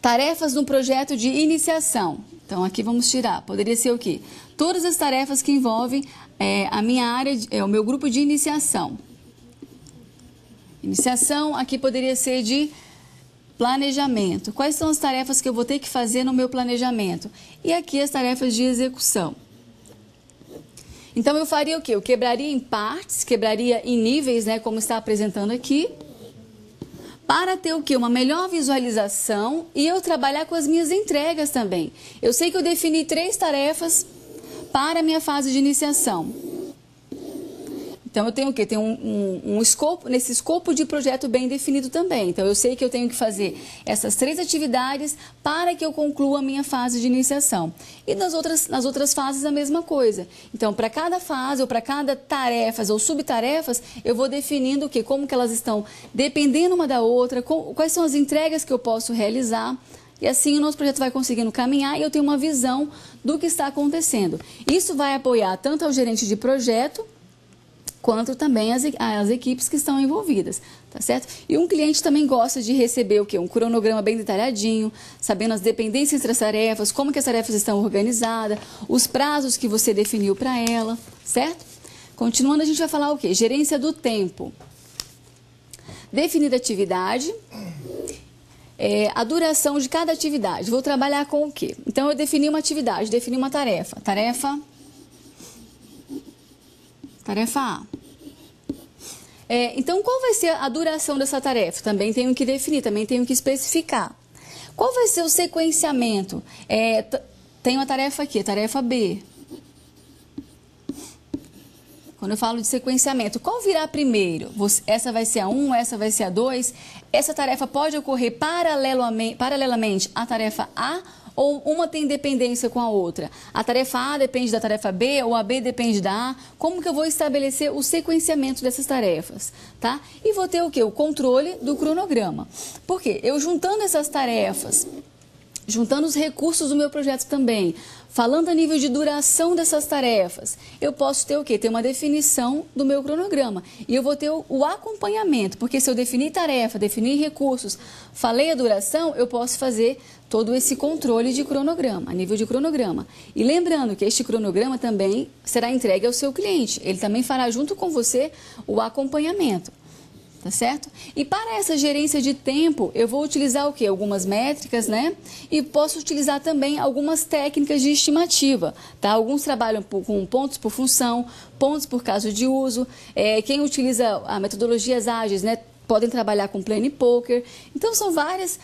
tarefas no projeto de iniciação. Então, aqui vamos tirar. Poderia ser o quê? Todas as tarefas que envolvem a minha área, o meu grupo de iniciação. Iniciação, aqui poderia ser de planejamento. Quais são as tarefas que eu vou ter que fazer no meu planejamento? E aqui as tarefas de execução. Então, eu faria o quê? Eu quebraria em partes, quebraria em níveis, né, como está apresentando aqui, para ter o quê? Uma melhor visualização e eu trabalhar com as minhas entregas também. Eu sei que eu defini 3 tarefas para a minha fase de iniciação. Então, eu tenho o quê? Tenho um escopo, nesse escopo de projeto bem definido também. Então, eu sei que eu tenho que fazer essas 3 atividades para que eu conclua a minha fase de iniciação. E nas outras fases, a mesma coisa. Então, para cada fase ou para cada tarefas ou subtarefas, eu vou definindo o quê? Como que elas estão dependendo uma da outra, quais são as entregas que eu posso realizar. E assim o nosso projeto vai conseguindo caminhar e eu tenho uma visão do que está acontecendo. Isso vai apoiar tanto ao gerente de projeto, quanto também as equipes que estão envolvidas, tá certo? E um cliente também gosta de receber o quê? Um cronograma bem detalhadinho, sabendo as dependências entre as tarefas, como que as tarefas estão organizadas, os prazos que você definiu para ela, certo? Continuando, a gente vai falar o quê? Gerência do tempo. Definir a atividade, a duração de cada atividade. Vou trabalhar com o quê? Então, eu defini uma atividade, defini uma tarefa. Tarefa A. Então, qual vai ser a duração dessa tarefa? Também tenho que definir, também tenho que especificar. Qual vai ser o sequenciamento? Tenho a tarefa aqui, a tarefa B. Quando eu falo de sequenciamento, qual virá primeiro? Essa vai ser a 1, essa vai ser a 2? Essa tarefa pode ocorrer paralelamente à tarefa A ou uma tem dependência com a outra? A tarefa A depende da tarefa B ou a B depende da A? Como que eu vou estabelecer o sequenciamento dessas tarefas? Tá? E vou ter o quê? O controle do cronograma. Por quê? Eu juntando essas tarefas, juntando os recursos do meu projeto também, falando a nível de duração dessas tarefas, eu posso ter o quê? Ter uma definição do meu cronograma. E eu vou ter o acompanhamento, porque se eu definir tarefa, definir recursos, falei a duração, eu posso fazer todo esse controle de cronograma, a nível de cronograma. E lembrando que este cronograma também será entregue ao seu cliente. Ele também fará junto com você o acompanhamento. Tá certo? E para essa gerência de tempo, eu vou utilizar o quê? Algumas métricas, né? E posso utilizar também algumas técnicas de estimativa, tá? Alguns trabalham com pontos por função, pontos por caso de uso. Quem utiliza a metodologias ágeis, né? Podem trabalhar com Plane Poker. Então, são várias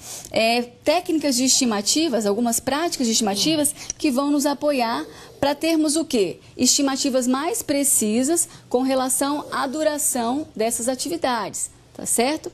técnicas de estimativas, algumas práticas de estimativas que vão nos apoiar para termos o quê? Estimativas mais precisas com relação à duração dessas atividades, tá certo?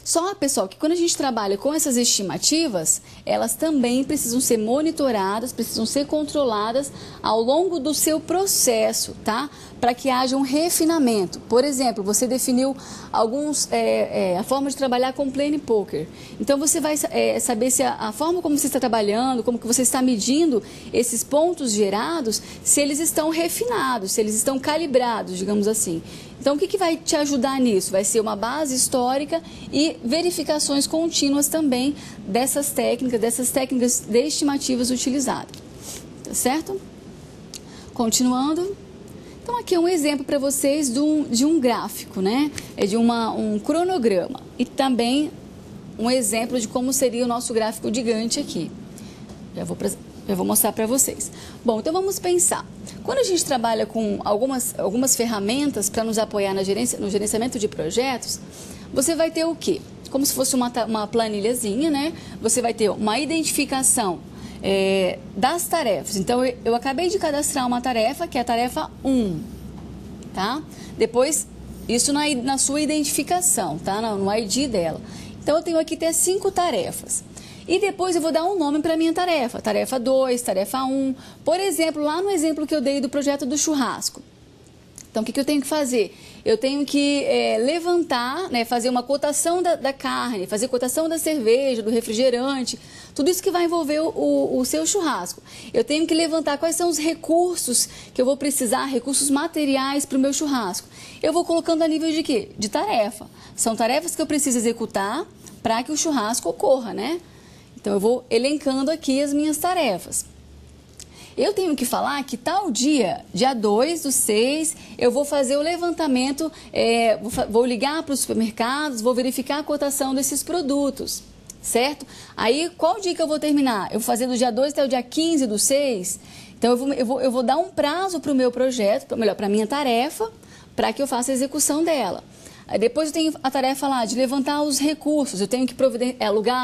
Só, pessoal, que quando a gente trabalha com essas estimativas, elas também precisam ser monitoradas, precisam ser controladas ao longo do seu processo, tá? Para que haja um refinamento. Por exemplo, você definiu a forma de trabalhar com Plane Poker. Então, você vai saber se a forma como você está trabalhando, como que você está medindo esses pontos gerados, se eles estão refinados, se eles estão calibrados, digamos assim. Então, o que vai te ajudar nisso? Vai ser uma base histórica e verificações contínuas também dessas técnicas de estimativas utilizadas. Tá certo? Continuando. Então, aqui é um exemplo para vocês de um gráfico, né? De um cronograma. E também um exemplo de como seria o nosso gráfico de Gantt aqui. Já vou mostrar para vocês. Bom, então vamos pensar. Quando a gente trabalha com algumas ferramentas para nos apoiar no gerenciamento de projetos, você vai ter o quê? Como se fosse uma planilhazinha, né? Você vai ter uma identificação das tarefas. Então, eu acabei de cadastrar uma tarefa, que é a tarefa 1, tá? Depois, isso na sua identificação, tá? No ID dela. Então, eu tenho aqui até 5 tarefas. E depois eu vou dar um nome para a minha tarefa. Tarefa 2, tarefa 1. Por exemplo, lá no exemplo que eu dei do projeto do churrasco. Então, o que eu tenho que fazer? Eu tenho que levantar, né, fazer uma cotação da carne, fazer cotação da cerveja, do refrigerante, tudo isso que vai envolver o seu churrasco. Eu tenho que levantar quais são os recursos que eu vou precisar, recursos materiais para o meu churrasco. Eu vou colocando a nível de quê? De tarefa. São tarefas que eu preciso executar para que o churrasco ocorra, né? Então, eu vou elencando aqui as minhas tarefas. Eu tenho que falar que tal dia 2/6, eu vou fazer o levantamento, vou ligar para os supermercados, vou verificar a cotação desses produtos, certo? Aí, qual dia que eu vou terminar? Eu vou fazer do dia 2 até o dia 15/6. Então, eu vou dar um prazo para o meu projeto, melhor, para a minha tarefa, para que eu faça a execução dela. Depois eu tenho a tarefa lá de levantar os recursos. Eu tenho que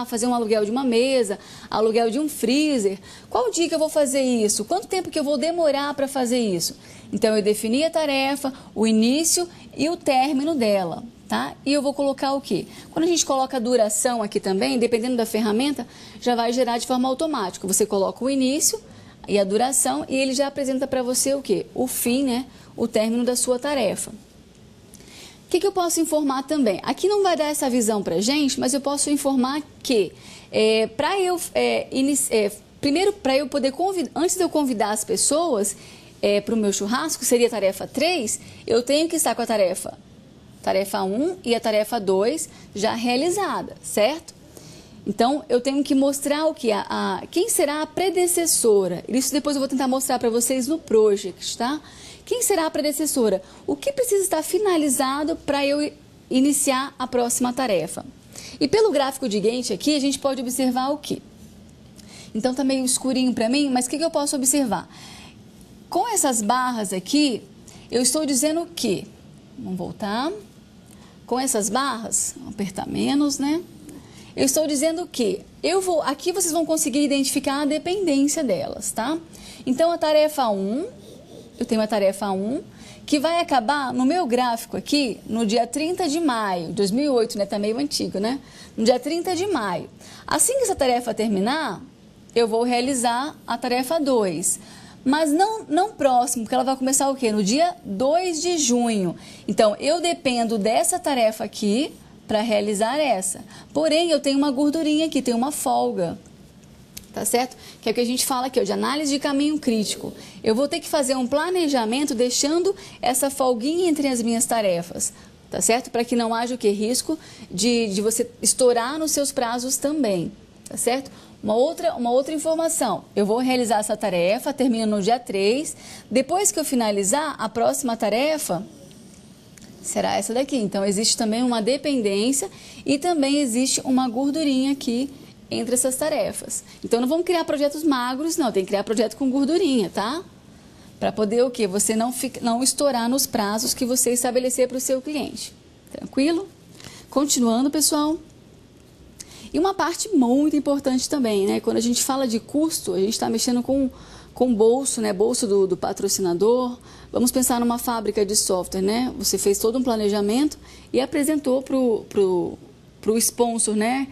fazer um aluguel de uma mesa, aluguel de um freezer. Qual dia que eu vou fazer isso? Quanto tempo que eu vou demorar para fazer isso? Então, eu defini a tarefa, o início e o término dela, tá? E eu vou colocar o quê? Quando a gente coloca a duração aqui também, dependendo da ferramenta, já vai gerar de forma automática. Você coloca o início e a duração e ele já apresenta para você o quê? O fim, né? O término da sua tarefa. O que eu posso informar também? Aqui não vai dar essa visão para a gente, mas eu posso informar que primeiro, para eu poder convidar, antes de eu convidar as pessoas para o meu churrasco, seria a tarefa 3, eu tenho que estar com a tarefa 1 e a tarefa 2 já realizada, certo? Então, eu tenho que mostrar o que? Quem será a predecessora? Isso depois eu vou tentar mostrar para vocês no project, tá? Quem será a predecessora? O que precisa estar finalizado para eu iniciar a próxima tarefa? E pelo gráfico de Gantt aqui, a gente pode observar o quê? Então, tá meio escurinho para mim, mas o que eu posso observar? Com essas barras aqui, eu estou dizendo que... Vamos voltar. Com essas barras, vou apertar menos, né? Eu estou dizendo que aqui vocês vão conseguir identificar a dependência delas, tá? Então, a tarefa 1, eu tenho a tarefa 1, que vai acabar no meu gráfico aqui no dia 30 de maio, 2008, né? Tá meio antigo, né? No dia 30 de maio. Assim que essa tarefa terminar, eu vou realizar a tarefa 2. Mas não próximo, porque ela vai começar o quê? No dia 2 de junho. Então, eu dependo dessa tarefa aqui para realizar essa. Porém, eu tenho uma gordurinha aqui, tenho uma folga. Tá certo? Que é o que a gente fala aqui, ó, de análise de caminho crítico. Eu vou ter que fazer um planejamento deixando essa folguinha entre as minhas tarefas. Tá certo? Para que não haja o quê? Risco de você estourar nos seus prazos também. Tá certo? Uma outra informação, eu vou realizar essa tarefa, termina no dia 3, depois que eu finalizar, a próxima tarefa será essa daqui. Então, existe também uma dependência e também existe uma gordurinha aqui entre essas tarefas. Então, não vamos criar projetos magros, não, tem que criar projeto com gordurinha, tá? Para poder o quê? Você não estourar nos prazos que você estabelecer para o seu cliente. Tranquilo? Continuando, pessoal. E uma parte muito importante também, né? Quando a gente fala de custo, a gente está mexendo com bolso, né? Bolso do patrocinador. Vamos pensar numa fábrica de software, né? Você fez todo um planejamento e apresentou pro sponsor, né?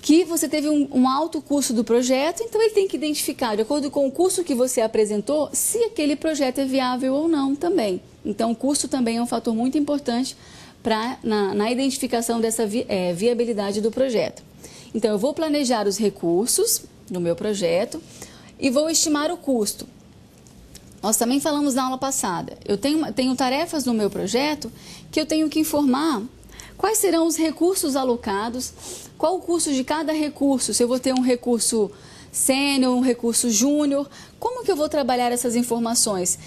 Que você teve um alto custo do projeto, então ele tem que identificar, de acordo com o custo que você apresentou, se aquele projeto é viável ou não também. Então, o custo também é um fator muito importante na identificação dessa viabilidade do projeto. Então, eu vou planejar os recursos no meu projeto e vou estimar o custo. Nós também falamos na aula passada, eu tenho tarefas no meu projeto que eu tenho que informar quais serão os recursos alocados, qual o custo de cada recurso, se eu vou ter um recurso sênior, um recurso júnior, como que eu vou trabalhar essas informações?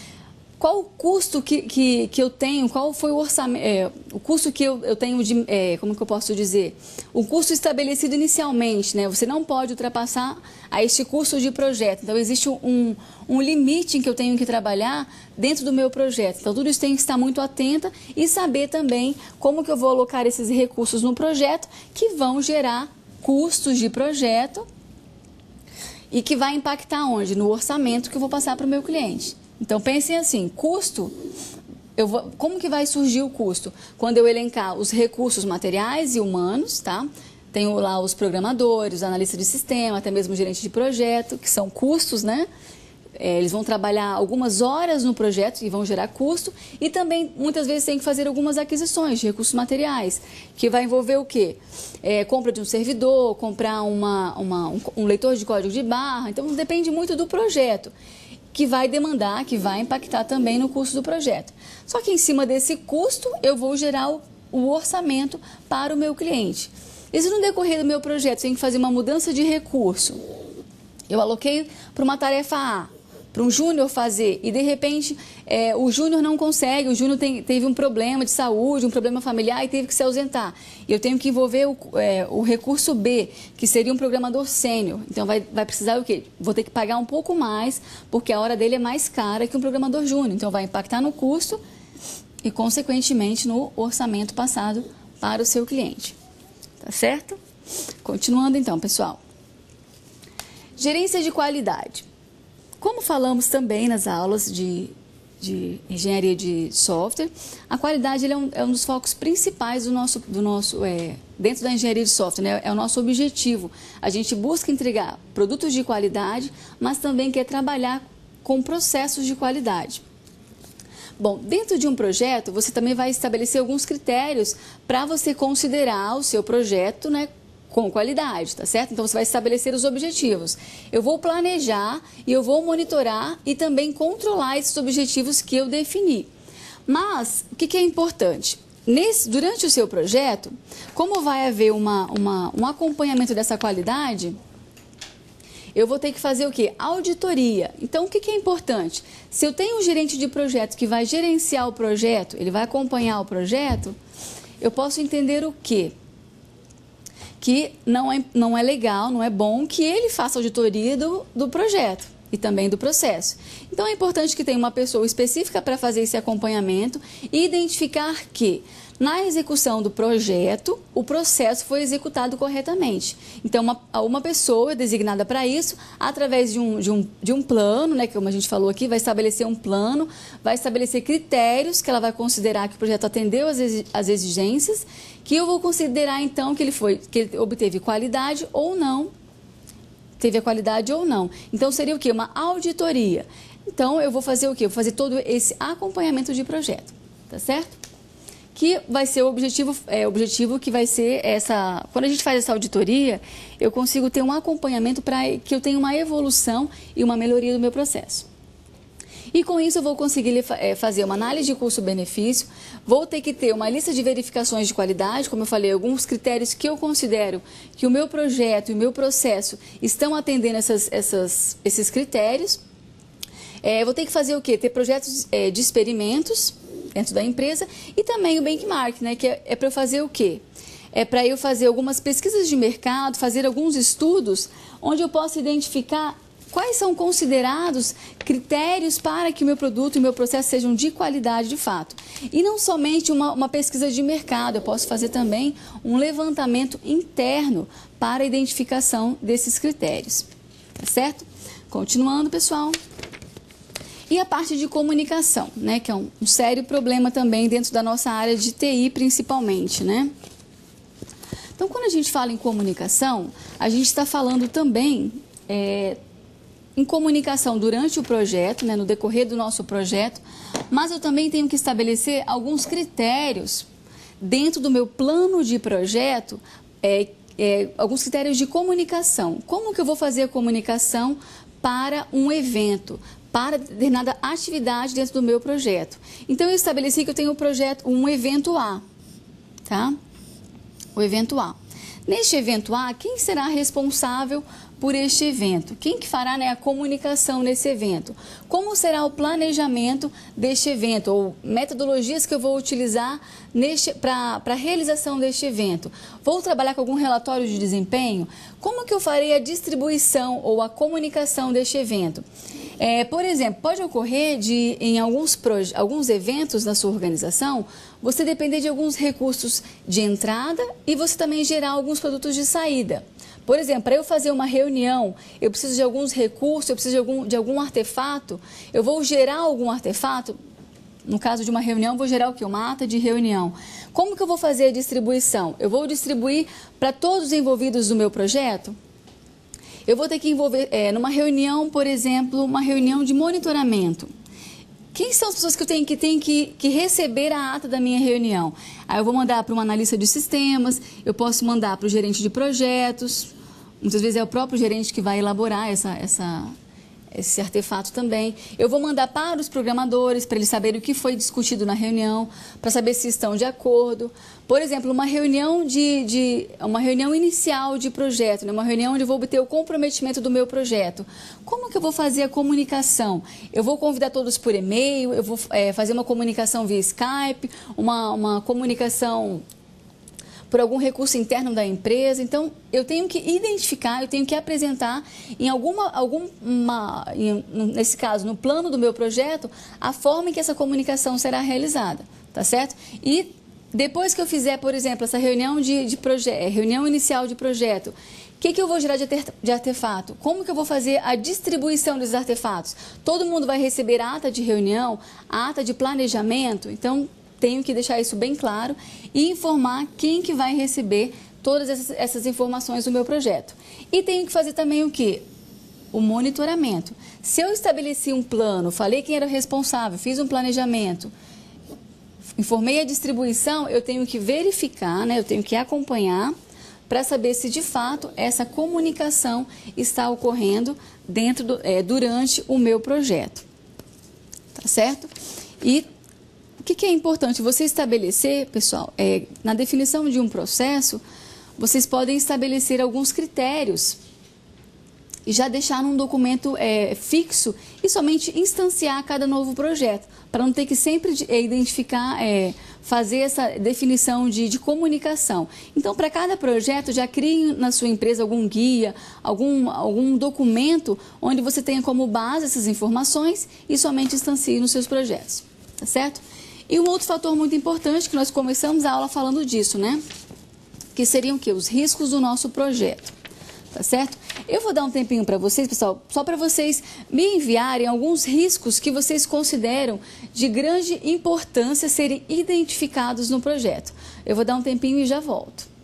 Qual o custo que eu tenho, qual foi o orçamento, o custo que eu tenho de, como que eu posso dizer? O custo estabelecido inicialmente, né? Você não pode ultrapassar a este custo de projeto. Então, existe um limite em que eu tenho que trabalhar dentro do meu projeto. Então, tudo isso tem que estar muito atenta e saber também como que eu vou alocar esses recursos no projeto que vão gerar custos de projeto e que vai impactar onde? No orçamento que eu vou passar para o meu cliente. Então, pensem assim, custo, como que vai surgir o custo? Quando eu elencar os recursos materiais e humanos, tá? Tenho lá os programadores, os analistas de sistema, até mesmo o gerente de projeto, que são custos, né? Eles vão trabalhar algumas horas no projeto e vão gerar custo. E também, muitas vezes, tem que fazer algumas aquisições de recursos materiais, que vai envolver o quê? Compra de um servidor, comprar um leitor de código de barra. Então, depende muito do projeto, que vai demandar, que vai impactar também no custo do projeto. Só que em cima desse custo, eu vou gerar o orçamento para o meu cliente. E se no decorrer do meu projeto eu tenho que fazer uma mudança de recurso, eu aloquei para uma tarefa A, para um júnior fazer, e de repente o júnior não consegue, o júnior teve um problema de saúde, um problema familiar e teve que se ausentar. E eu tenho que envolver o recurso B, que seria um programador sênior. Então vai precisar o quê? Vou ter que pagar um pouco mais, porque a hora dele é mais cara que um programador júnior. Então vai impactar no custo e, consequentemente, no orçamento passado para o seu cliente. Tá certo? Continuando então, pessoal. Gerência de qualidade. Como falamos também nas aulas de de engenharia de software, a qualidade ele é um dos focos principais dentro da engenharia de software, né? É o nosso objetivo. A gente busca entregar produtos de qualidade, mas também quer trabalhar com processos de qualidade. Bom, dentro de um projeto, você também vai estabelecer alguns critérios para você considerar o seu projeto, né, com qualidade, tá certo? Então, você vai estabelecer os objetivos. Eu vou planejar e eu vou monitorar e também controlar esses objetivos que eu defini. Mas, o que é importante? Durante o seu projeto, como vai haver um acompanhamento dessa qualidade, eu vou ter que fazer o quê? Auditoria. Então, o que é importante? Se eu tenho um gerente de projeto que vai gerenciar o projeto, ele vai acompanhar o projeto, eu posso entender o quê? Que não é legal, não é bom que ele faça auditoria do projeto e também do processo. Então, é importante que tenha uma pessoa específica para fazer esse acompanhamento e identificar que, na execução do projeto, o processo foi executado corretamente. Então, uma pessoa designada para isso, através de um plano, né, como a gente falou aqui, vai estabelecer um plano, vai estabelecer critérios que ela vai considerar que o projeto atendeu às exigências, que eu vou considerar, então, que ele obteve qualidade ou não, teve a qualidade ou não. Então, seria o quê? Uma auditoria. Então, eu vou fazer o quê? Eu vou fazer todo esse acompanhamento de projeto, tá certo? Que vai ser o objetivo que vai ser essa... Quando a gente faz essa auditoria, eu consigo ter um acompanhamento para que eu tenha uma evolução e uma melhoria do meu processo. E com isso eu vou conseguir fazer uma análise de custo-benefício, vou ter que ter uma lista de verificações de qualidade, como eu falei, alguns critérios que eu considero que o meu projeto e o meu processo estão atendendo esses critérios. Vou ter que fazer o quê? Ter projetos de experimentos dentro da empresa e também o benchmark, né, que é para eu fazer o quê? É para eu fazer algumas pesquisas de mercado, fazer alguns estudos onde eu possa identificar quais são considerados critérios para que o meu produto e o meu processo sejam de qualidade de fato. E não somente uma pesquisa de mercado, eu posso fazer também um levantamento interno para a identificação desses critérios. Tá certo? Continuando, pessoal. E a parte de comunicação, né, que é um sério problema também dentro da nossa área de TI, principalmente, né? Então, quando a gente fala em comunicação, a gente está falando também em comunicação durante o projeto, né, no decorrer do nosso projeto, mas eu também tenho que estabelecer alguns critérios dentro do meu plano de projeto, alguns critérios de comunicação. Como que eu vou fazer a comunicação para um evento, para determinada atividade dentro do meu projeto? Então, eu estabeleci que eu tenho um evento A, tá? O evento A. Neste evento A, quem será responsável por este evento? Quem que fará, né, a comunicação nesse evento? Como será o planejamento deste evento? Ou metodologias que eu vou utilizar para a realização deste evento? Vou trabalhar com algum relatório de desempenho? Como que eu farei a distribuição ou a comunicação deste evento? Por exemplo, pode ocorrer em alguns eventos na sua organização, você depender de alguns recursos de entrada e você também gerar alguns produtos de saída. Por exemplo, para eu fazer uma reunião, eu preciso de alguns recursos, eu preciso de algum artefato, eu vou gerar algum artefato. No caso de uma reunião, vou gerar o quê? Uma ata de reunião. Como que eu vou fazer a distribuição? Eu vou distribuir para todos os envolvidos do meu projeto? Eu vou ter que envolver, numa reunião, por exemplo, uma reunião de monitoramento. Quem são as pessoas que eu tenho que receber a ata da minha reunião? Aí eu vou mandar para um analista de sistemas, eu posso mandar para o gerente de projetos, muitas vezes é o próprio gerente que vai elaborar esse artefato também. Eu vou mandar para os programadores, para eles saberem o que foi discutido na reunião, para saber se estão de acordo. Por exemplo, uma reunião inicial de projeto, né? Uma reunião onde eu vou obter o comprometimento do meu projeto. Como que eu vou fazer a comunicação? Eu vou convidar todos por e-mail, eu vou fazer uma comunicação via Skype, uma comunicação por algum recurso interno da empresa. Então, eu tenho que identificar, eu tenho que apresentar nesse caso, no plano do meu projeto, a forma em que essa comunicação será realizada, tá certo? E Depois que eu fizer, por exemplo, essa reunião reunião inicial de projeto, o que eu vou gerar de artefato? Como que eu vou fazer a distribuição desses artefatos? Todo mundo vai receber ata de reunião, ata de planejamento, então tenho que deixar isso bem claro e informar quem que vai receber todas essas informações do meu projeto. E tenho que fazer também o quê? O monitoramento. Se eu estabeleci um plano, falei quem era responsável, fiz um planejamento, informei a distribuição, eu tenho que verificar, né? Eu tenho que acompanhar para saber se de fato essa comunicação está ocorrendo durante o meu projeto. Tá certo? E o que é importante você estabelecer, pessoal, na definição de um processo, vocês podem estabelecer alguns critérios e já deixar num documento fixo e somente instanciar cada novo projeto, para não ter que sempre identificar, fazer essa definição de comunicação. Então, para cada projeto, já crie na sua empresa algum guia, algum documento onde você tenha como base essas informações e somente instancie nos seus projetos, tá certo? E um outro fator muito importante, que nós começamos a aula falando disso, né? Que seriam o quê? Os riscos do nosso projeto, tá certo? Eu vou dar um tempinho para vocês, pessoal, só para vocês me enviarem alguns riscos que vocês consideram de grande importância serem identificados no projeto. Eu vou dar um tempinho e já volto.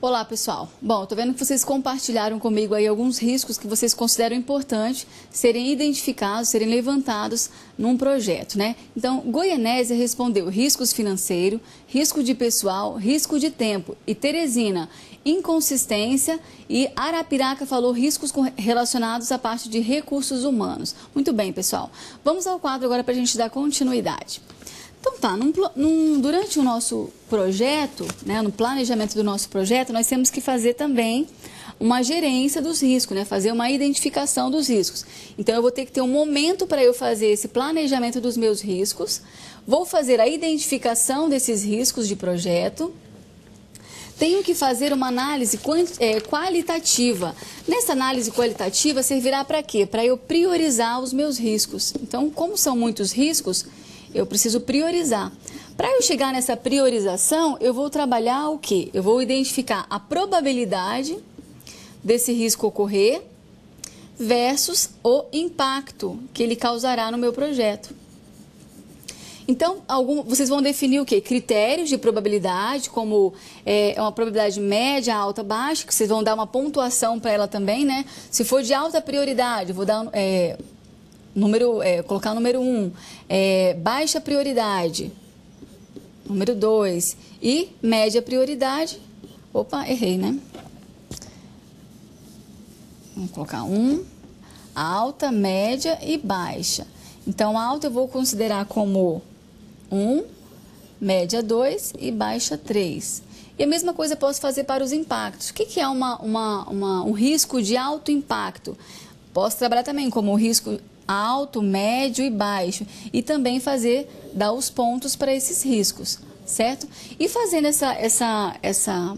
Olá, pessoal. Bom, estou vendo que vocês compartilharam comigo aí alguns riscos que vocês consideram importante serem identificados, serem levantados num projeto, né? Então, Goianésia respondeu riscos financeiros, risco de pessoal, risco de tempo. E Teresina, inconsistência. E Arapiraca falou riscos relacionados à parte de recursos humanos. Muito bem, pessoal. Vamos ao quadro agora para a gente dar continuidade. Então tá, durante o nosso projeto, né, no planejamento do nosso projeto, nós temos que fazer também uma gerência dos riscos, né, fazer uma identificação dos riscos. Então eu vou ter que ter um momento para eu fazer esse planejamento dos meus riscos, vou fazer a identificação desses riscos de projeto, tenho que fazer uma análise qualitativa. Nessa análise qualitativa servirá para quê? Para eu priorizar os meus riscos. Então, como são muitos riscos, eu preciso priorizar. Para eu chegar nessa priorização, eu vou trabalhar o quê? Eu vou identificar a probabilidade desse risco ocorrer versus o impacto que ele causará no meu projeto. Então, vocês vão definir o quê? Critérios de probabilidade, como uma probabilidade média, alta, baixa, que vocês vão dar uma pontuação para ela também, né? Se for de alta prioridade, eu vou dar colocar o número 1, baixa prioridade, número 2, e média prioridade, Opa, errei, né? Vamos colocar 1, alta, média e baixa. Então, alta eu vou considerar como 1, média 2 e baixa 3. E a mesma coisa eu posso fazer para os impactos. O que é um risco de alto impacto? Posso trabalhar também como risco alto, médio e baixo. E também dar os pontos para esses riscos, certo? E fazendo essa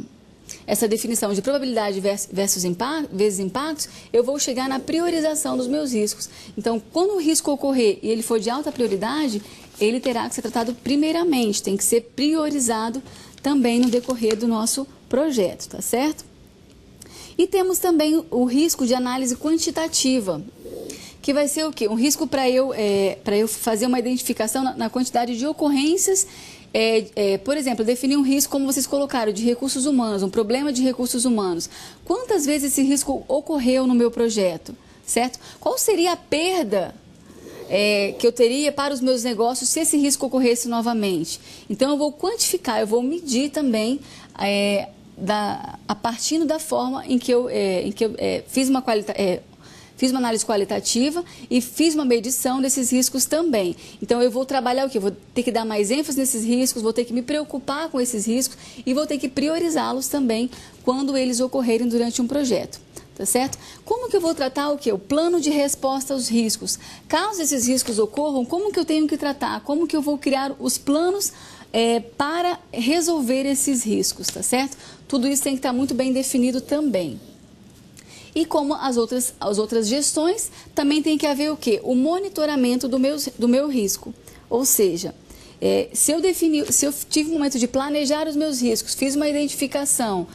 definição de probabilidade vezes impactos, eu vou chegar na priorização dos meus riscos. Então, quando o risco ocorrer e ele for de alta prioridade, ele terá que ser tratado primeiramente, tem que ser priorizado também no decorrer do nosso projeto, tá certo? E temos também o risco de análise quantitativa, que vai ser o quê? Um risco para eu fazer uma identificação na quantidade de ocorrências. Por exemplo, definir um risco, como vocês colocaram, de recursos humanos, um problema de recursos humanos. Quantas vezes esse risco ocorreu no meu projeto, certo? Qual seria a perda que eu teria para os meus negócios se esse risco ocorresse novamente? Então, eu vou quantificar, eu vou medir também a partir da forma em que eu fiz uma análise qualitativa e fiz uma medição desses riscos também. Então, eu vou trabalhar o quê? Vou ter que dar mais ênfase nesses riscos, vou ter que me preocupar com esses riscos e vou ter que priorizá-los também quando eles ocorrerem durante um projeto. Tá certo? Como que eu vou tratar o quê? O plano de resposta aos riscos. Caso esses riscos ocorram, como que eu tenho que tratar? Como que eu vou criar os planos para resolver esses riscos, tá certo? Tudo isso tem que estar muito bem definido também. E como as outras gestões, também tem que haver o quê? O monitoramento do meu risco. Ou seja, se eu tive um momento de planejar os meus riscos, fiz uma identificação,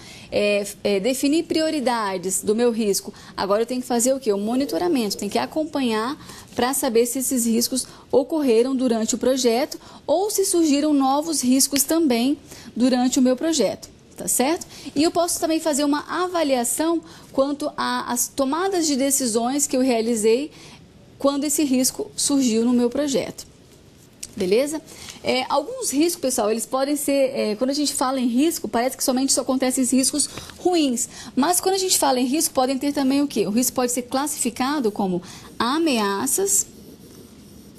definir prioridades do meu risco, agora eu tenho que fazer o quê? O monitoramento, tem que acompanhar para saber se esses riscos ocorreram durante o projeto ou se surgiram novos riscos também durante o meu projeto. Tá certo? E eu posso também fazer uma avaliação quanto às tomadas de decisões que eu realizei quando esse risco surgiu no meu projeto. Beleza? Alguns riscos, pessoal, eles podem ser, quando a gente fala em risco, parece que somente isso acontece em riscos ruins. Mas quando a gente fala em risco, podem ter também o quê? O risco pode ser classificado como ameaças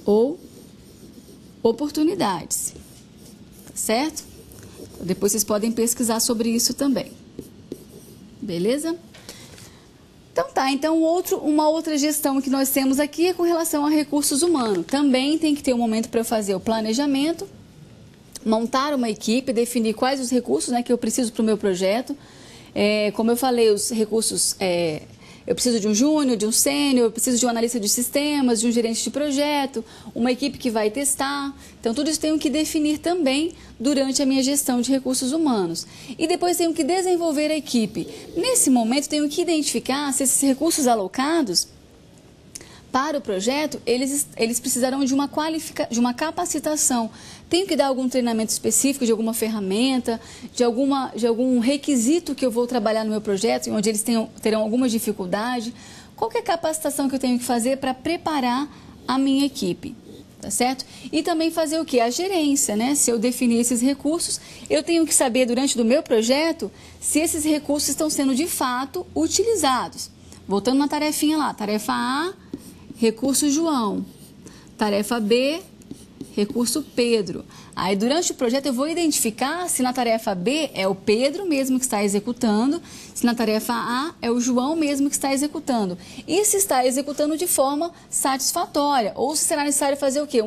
ou oportunidades. Tá certo? Depois vocês podem pesquisar sobre isso também. Beleza? Então tá, então uma outra gestão que nós temos aqui é com relação a recursos humanos. Também tem que ter um momento para eu fazer o planejamento, montar uma equipe, definir quais os recursos, né, que eu preciso para o meu projeto. Como eu falei, os recursos, eu preciso de um júnior, de um sênior, eu preciso de um analista de sistemas, de um gerente de projeto, uma equipe que vai testar. Então, tudo isso tenho que definir também durante a minha gestão de recursos humanos. E depois tenho que desenvolver a equipe. Nesse momento, tenho que identificar se esses recursos alocados para o projeto, eles precisarão de uma capacitação. Tenho que dar algum treinamento específico de alguma ferramenta, de algum requisito que eu vou trabalhar no meu projeto, onde eles terão alguma dificuldade. Qual que é a capacitação que eu tenho que fazer para preparar a minha equipe? Tá certo? E também fazer o quê? A gerência, né? Se eu definir esses recursos, eu tenho que saber durante o meu projeto se esses recursos estão sendo de fato utilizados. Voltando na tarefinha lá, tarefa A, recurso João. Tarefa B, recurso Pedro. Aí, durante o projeto, eu vou identificar se na tarefa B é o Pedro mesmo que está executando, se na tarefa A é o João mesmo que está executando. E se está executando de forma satisfatória. Ou se será necessário fazer o quê?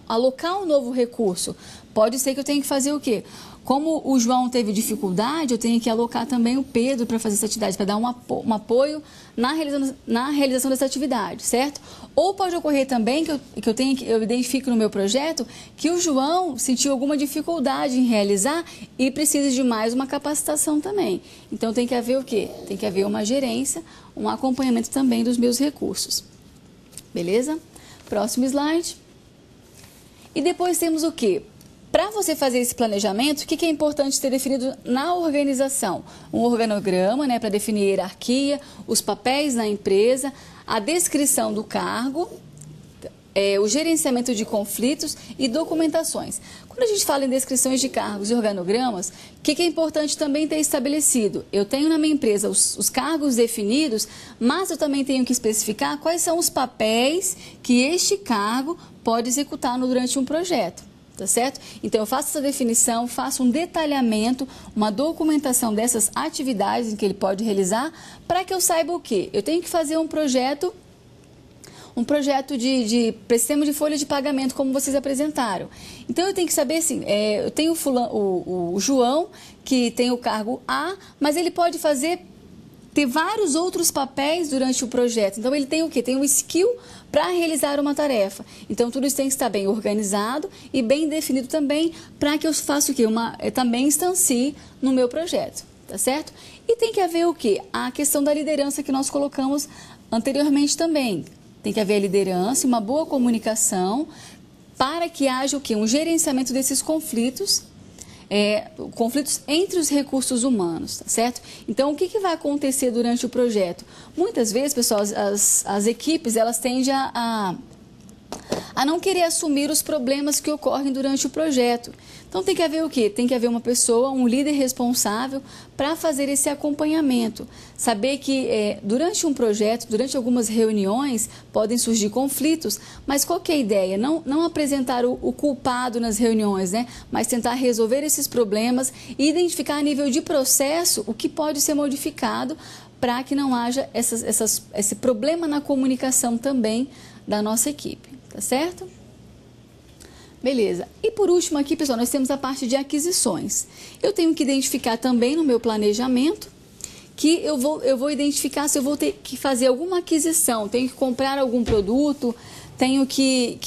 Alocar um novo recurso. Pode ser que eu tenha que fazer o quê? Como o João teve dificuldade, eu tenho que alocar também o Pedro para fazer essa atividade, para dar um apoio na realização dessa atividade, certo? Ou pode ocorrer também que eu identifico no meu projeto que o João sentiu alguma dificuldade em realizar e precisa de mais uma capacitação também. Então, tem que haver o quê? Tem que haver uma gerência, um acompanhamento também dos meus recursos. Beleza? Próximo slide. E depois temos o quê? Para você fazer esse planejamento, o que é importante ter definido na organização? Um organograma, né, para definir a hierarquia, os papéis na empresa, a descrição do cargo, o gerenciamento de conflitos e documentações. Quando a gente fala em descrições de cargos e organogramas, o que é importante também ter estabelecido? Eu tenho na minha empresa os cargos definidos, mas eu também tenho que especificar quais são os papéis que este cargo pode executar durante um projeto. Tá certo? Então, eu faço essa definição, faço um detalhamento, uma documentação dessas atividades que ele pode realizar, para que eu saiba o quê? Eu tenho que fazer um projeto de sistema de folha de pagamento, como vocês apresentaram. Então, eu tenho que saber, assim, eu tenho o João, que tem o cargo A, mas ele pode ter vários outros papéis durante o projeto. Então, ele tem o quê? Tem um skill para realizar uma tarefa. Então, tudo isso tem que estar bem organizado e bem definido também, para que eu faça o quê? Também instancie no meu projeto, tá certo? E tem que haver o quê? A questão da liderança que nós colocamos anteriormente também. Tem que haver a liderança e uma boa comunicação para que haja o quê? Um gerenciamento desses conflitos, conflitos entre os recursos humanos, tá certo? Então, o que vai acontecer durante o projeto? Muitas vezes, pessoal, as equipes, elas tendem a não querer assumir os problemas que ocorrem durante o projeto. Então, tem que haver o quê? Tem que haver uma pessoa, um líder responsável para fazer esse acompanhamento. Saber que durante um projeto, durante algumas reuniões, podem surgir conflitos, mas qual que é a ideia? Não apresentar o culpado nas reuniões, né? Mas tentar resolver esses problemas e identificar a nível de processo o que pode ser modificado para que não haja esse problema na comunicação também da nossa equipe, tá certo? Beleza. E por último aqui, pessoal, nós temos a parte de aquisições. Eu tenho que identificar também no meu planejamento que eu vou identificar se eu vou ter que fazer alguma aquisição, tenho que comprar algum produto, tenho que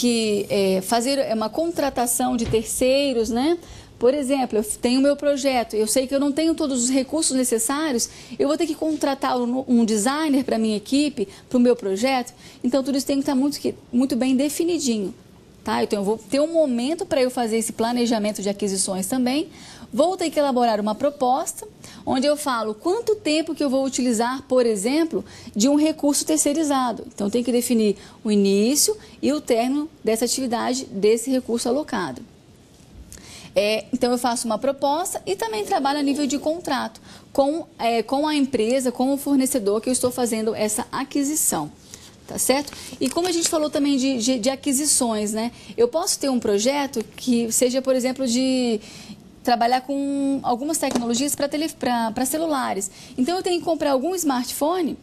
fazer uma contratação de terceiros, né? Por exemplo, eu tenho o meu projeto, eu sei que eu não tenho todos os recursos necessários, eu vou ter que contratar um designer para a minha equipe, para o meu projeto. Então, tudo isso tem que estar muito bem definidinho. Tá? Então, eu vou ter um momento para eu fazer esse planejamento de aquisições também. Vou ter que elaborar uma proposta, onde eu falo quanto tempo que eu vou utilizar, por exemplo, de um recurso terceirizado. Então, tem que definir o início e o término dessa atividade, desse recurso alocado. Então, eu faço uma proposta e também trabalho a nível de contrato com a empresa, com o fornecedor que eu estou fazendo essa aquisição. Tá certo? E como a gente falou também de aquisições, né? Eu posso ter um projeto que seja, por exemplo, de trabalhar com algumas tecnologias para celulares. Então, eu tenho que comprar algum smartphone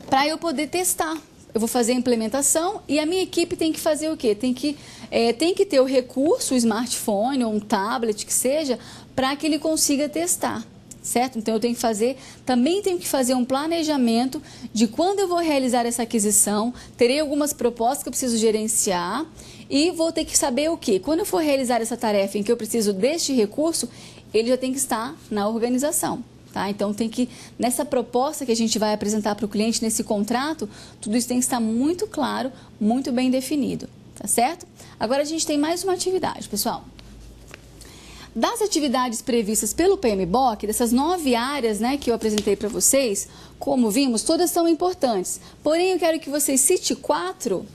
para eu poder testar. Eu vou fazer a implementação e a minha equipe tem que fazer o quê? Tem que ter o recurso, o smartphone ou um tablet que seja, para que ele consiga testar. Certo? Então, também tenho que fazer um planejamento de quando eu vou realizar essa aquisição, terei algumas propostas que eu preciso gerenciar e vou ter que saber o quê? Quando eu for realizar essa tarefa em que eu preciso deste recurso, ele já tem que estar na organização. Tá? Então, nessa proposta que a gente vai apresentar para o cliente, nesse contrato, tudo isso tem que estar muito claro, muito bem definido. Tá certo? Agora, a gente tem mais uma atividade, pessoal. Das atividades previstas pelo PMBOK, dessas 9 áreas, né, que eu apresentei para vocês, como vimos, todas são importantes. Porém, eu quero que vocês citem 4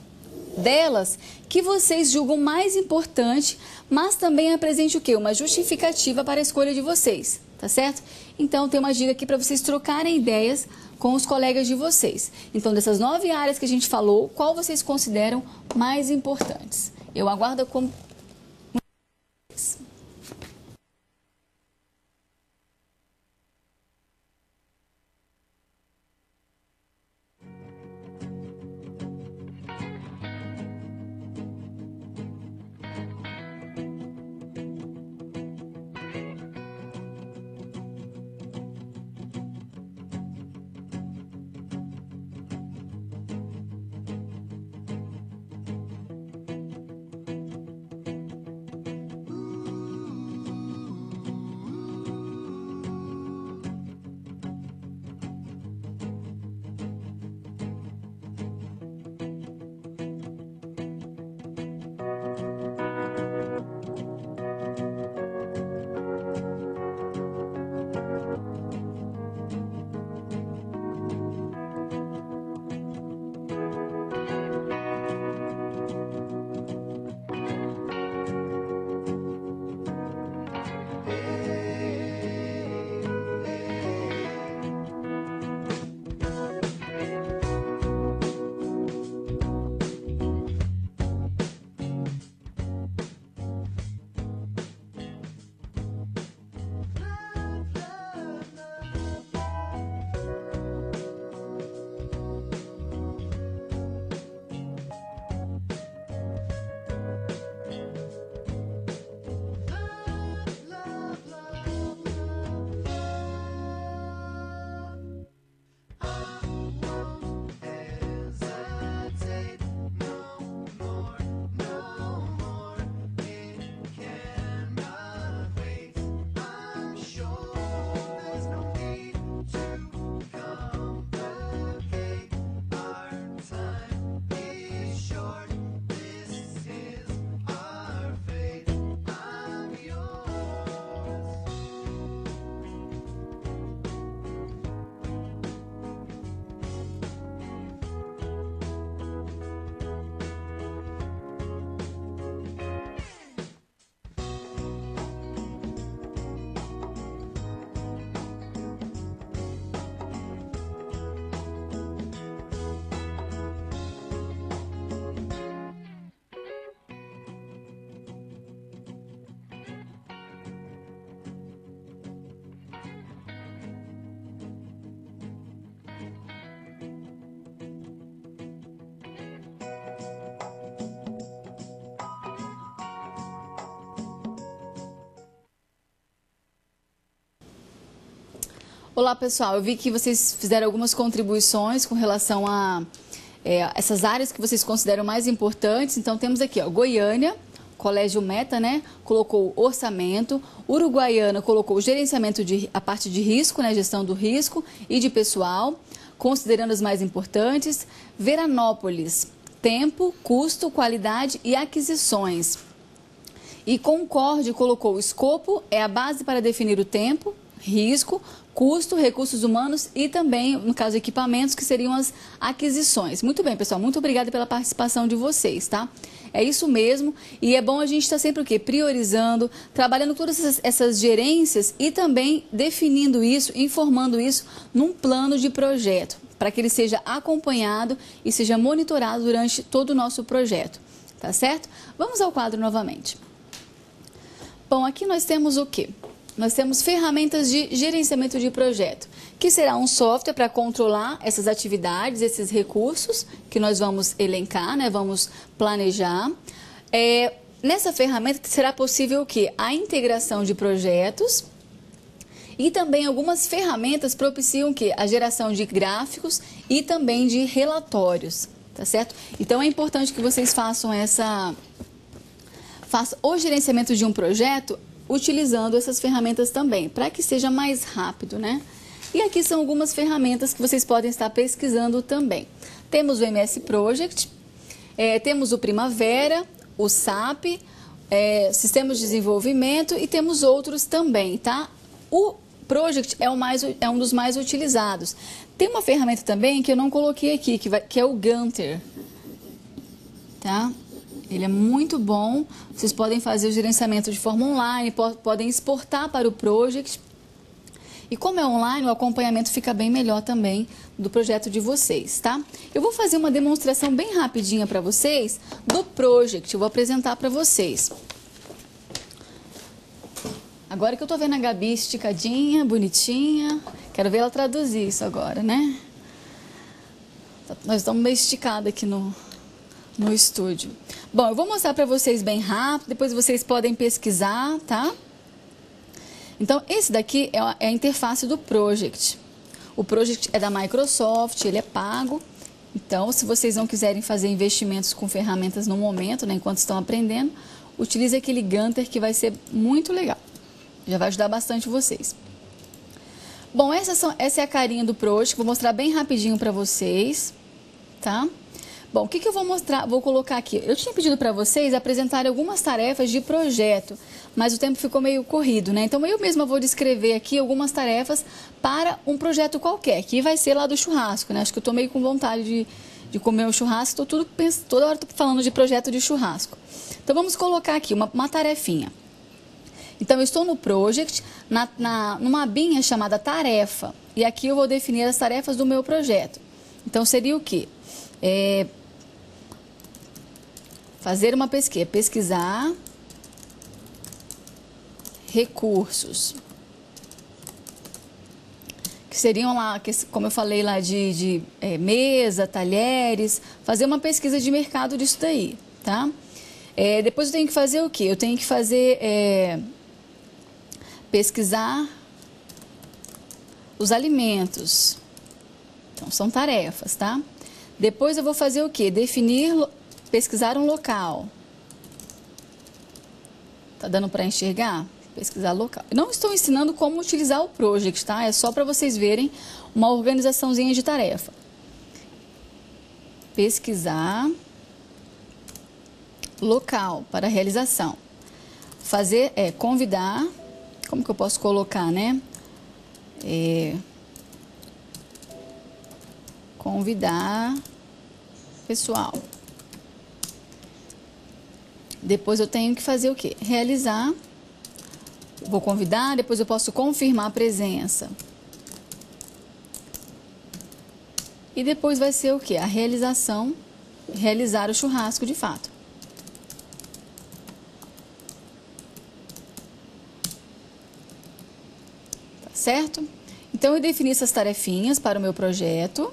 delas que vocês julgam mais importante, mas também apresente o quê? Uma justificativa para a escolha de vocês, tá certo? Então, tem uma dica aqui para vocês trocarem ideias com os colegas de vocês. Então, dessas 9 áreas que a gente falou, qual vocês consideram mais importantes? Eu aguardo como... Olá, pessoal. Eu vi que vocês fizeram algumas contribuições com relação a essas áreas que vocês consideram mais importantes. Então, temos aqui, ó, Goiânia, Colégio Meta, né? Colocou orçamento. Uruguaiana colocou gerenciamento a parte de risco, né? Gestão do risco e de pessoal, considerando as mais importantes. Veranópolis, tempo, custo, qualidade e aquisições. E Concórdia colocou escopo, é a base para definir o tempo, risco, custo, recursos humanos e também, no caso, equipamentos, que seriam as aquisições. Muito bem, pessoal, muito obrigada pela participação de vocês, tá? É isso mesmo, e é bom a gente estar sempre o quê? Priorizando, trabalhando todas essas gerências e também definindo isso, informando isso num plano de projeto, para que ele seja acompanhado e seja monitorado durante todo o nosso projeto, tá certo? Vamos ao quadro novamente. Bom, aqui nós temos o quê? Nós temos ferramentas de gerenciamento de projeto, que será um software para controlar essas atividades, esses recursos que nós vamos elencar, né? Vamos planejar. Nessa ferramenta será possível o quê? A integração de projetos e também algumas ferramentas propiciam o quê? A geração de gráficos e também de relatórios, tá certo? Então é importante que vocês façam o gerenciamento de um projeto utilizando essas ferramentas também, para que seja mais rápido, né? E aqui são algumas ferramentas que vocês podem estar pesquisando também. Temos o MS Project, temos o Primavera, o SAP, Sistemas de Desenvolvimento e temos outros também, tá? O Project é um dos mais utilizados. Tem uma ferramenta também que eu não coloquei aqui, que é o Ganter, tá? Ele é muito bom, vocês podem fazer o gerenciamento de forma online, podem exportar para o Project. E como é online, o acompanhamento fica bem melhor também do projeto de vocês, tá? Eu vou fazer uma demonstração bem rapidinha para vocês do Project, eu vou apresentar para vocês. Agora que eu tô vendo a Gabi esticadinha, bonitinha, quero ver ela traduzir isso agora, né? Nós estamos meio esticados aqui no estúdio. Bom, eu vou mostrar para vocês bem rápido, depois vocês podem pesquisar, tá? Então, esse daqui é a interface do Project. O Project é da Microsoft, ele é pago. Então, se vocês não quiserem fazer investimentos com ferramentas no momento, né, enquanto estão aprendendo, utilize aquele Ganter que vai ser muito legal. Já vai ajudar bastante vocês. Bom, essa é a carinha do Project, vou mostrar bem rapidinho para vocês, tá? Bom, o que eu vou mostrar? Vou colocar aqui. Eu tinha pedido para vocês apresentarem algumas tarefas de projeto, mas o tempo ficou meio corrido, né? Então, eu mesma vou descrever aqui algumas tarefas para um projeto qualquer, que vai ser lá do churrasco, né? Acho que eu estou meio com vontade de comer o churrasco, toda hora estou falando de projeto de churrasco. Então, vamos colocar aqui uma tarefinha. Então, eu estou no Project, numa abinha chamada Tarefa, e aqui eu vou definir as tarefas do meu projeto. Então, seria o quê? Fazer uma pesquisa, pesquisar recursos, que seriam lá, como eu falei lá, de mesa, talheres, fazer uma pesquisa de mercado disso daí, tá? Depois eu tenho que fazer o quê? Eu tenho que fazer, pesquisar os alimentos, então são tarefas, tá? Depois eu vou fazer o quê? Pesquisar um local. Tá dando para enxergar? Pesquisar local. Eu não estou ensinando como utilizar o Project, tá? É só para vocês verem uma organizaçãozinha de tarefa. Pesquisar local para realização. Fazer, convidar, como que eu posso colocar, né? Convidar pessoal. Depois eu tenho que fazer o quê? Realizar. Vou convidar, depois eu posso confirmar a presença. E depois vai ser o quê? A realização, realizar o churrasco de fato. Tá certo? Então, eu defini essas tarefinhas para o meu projeto.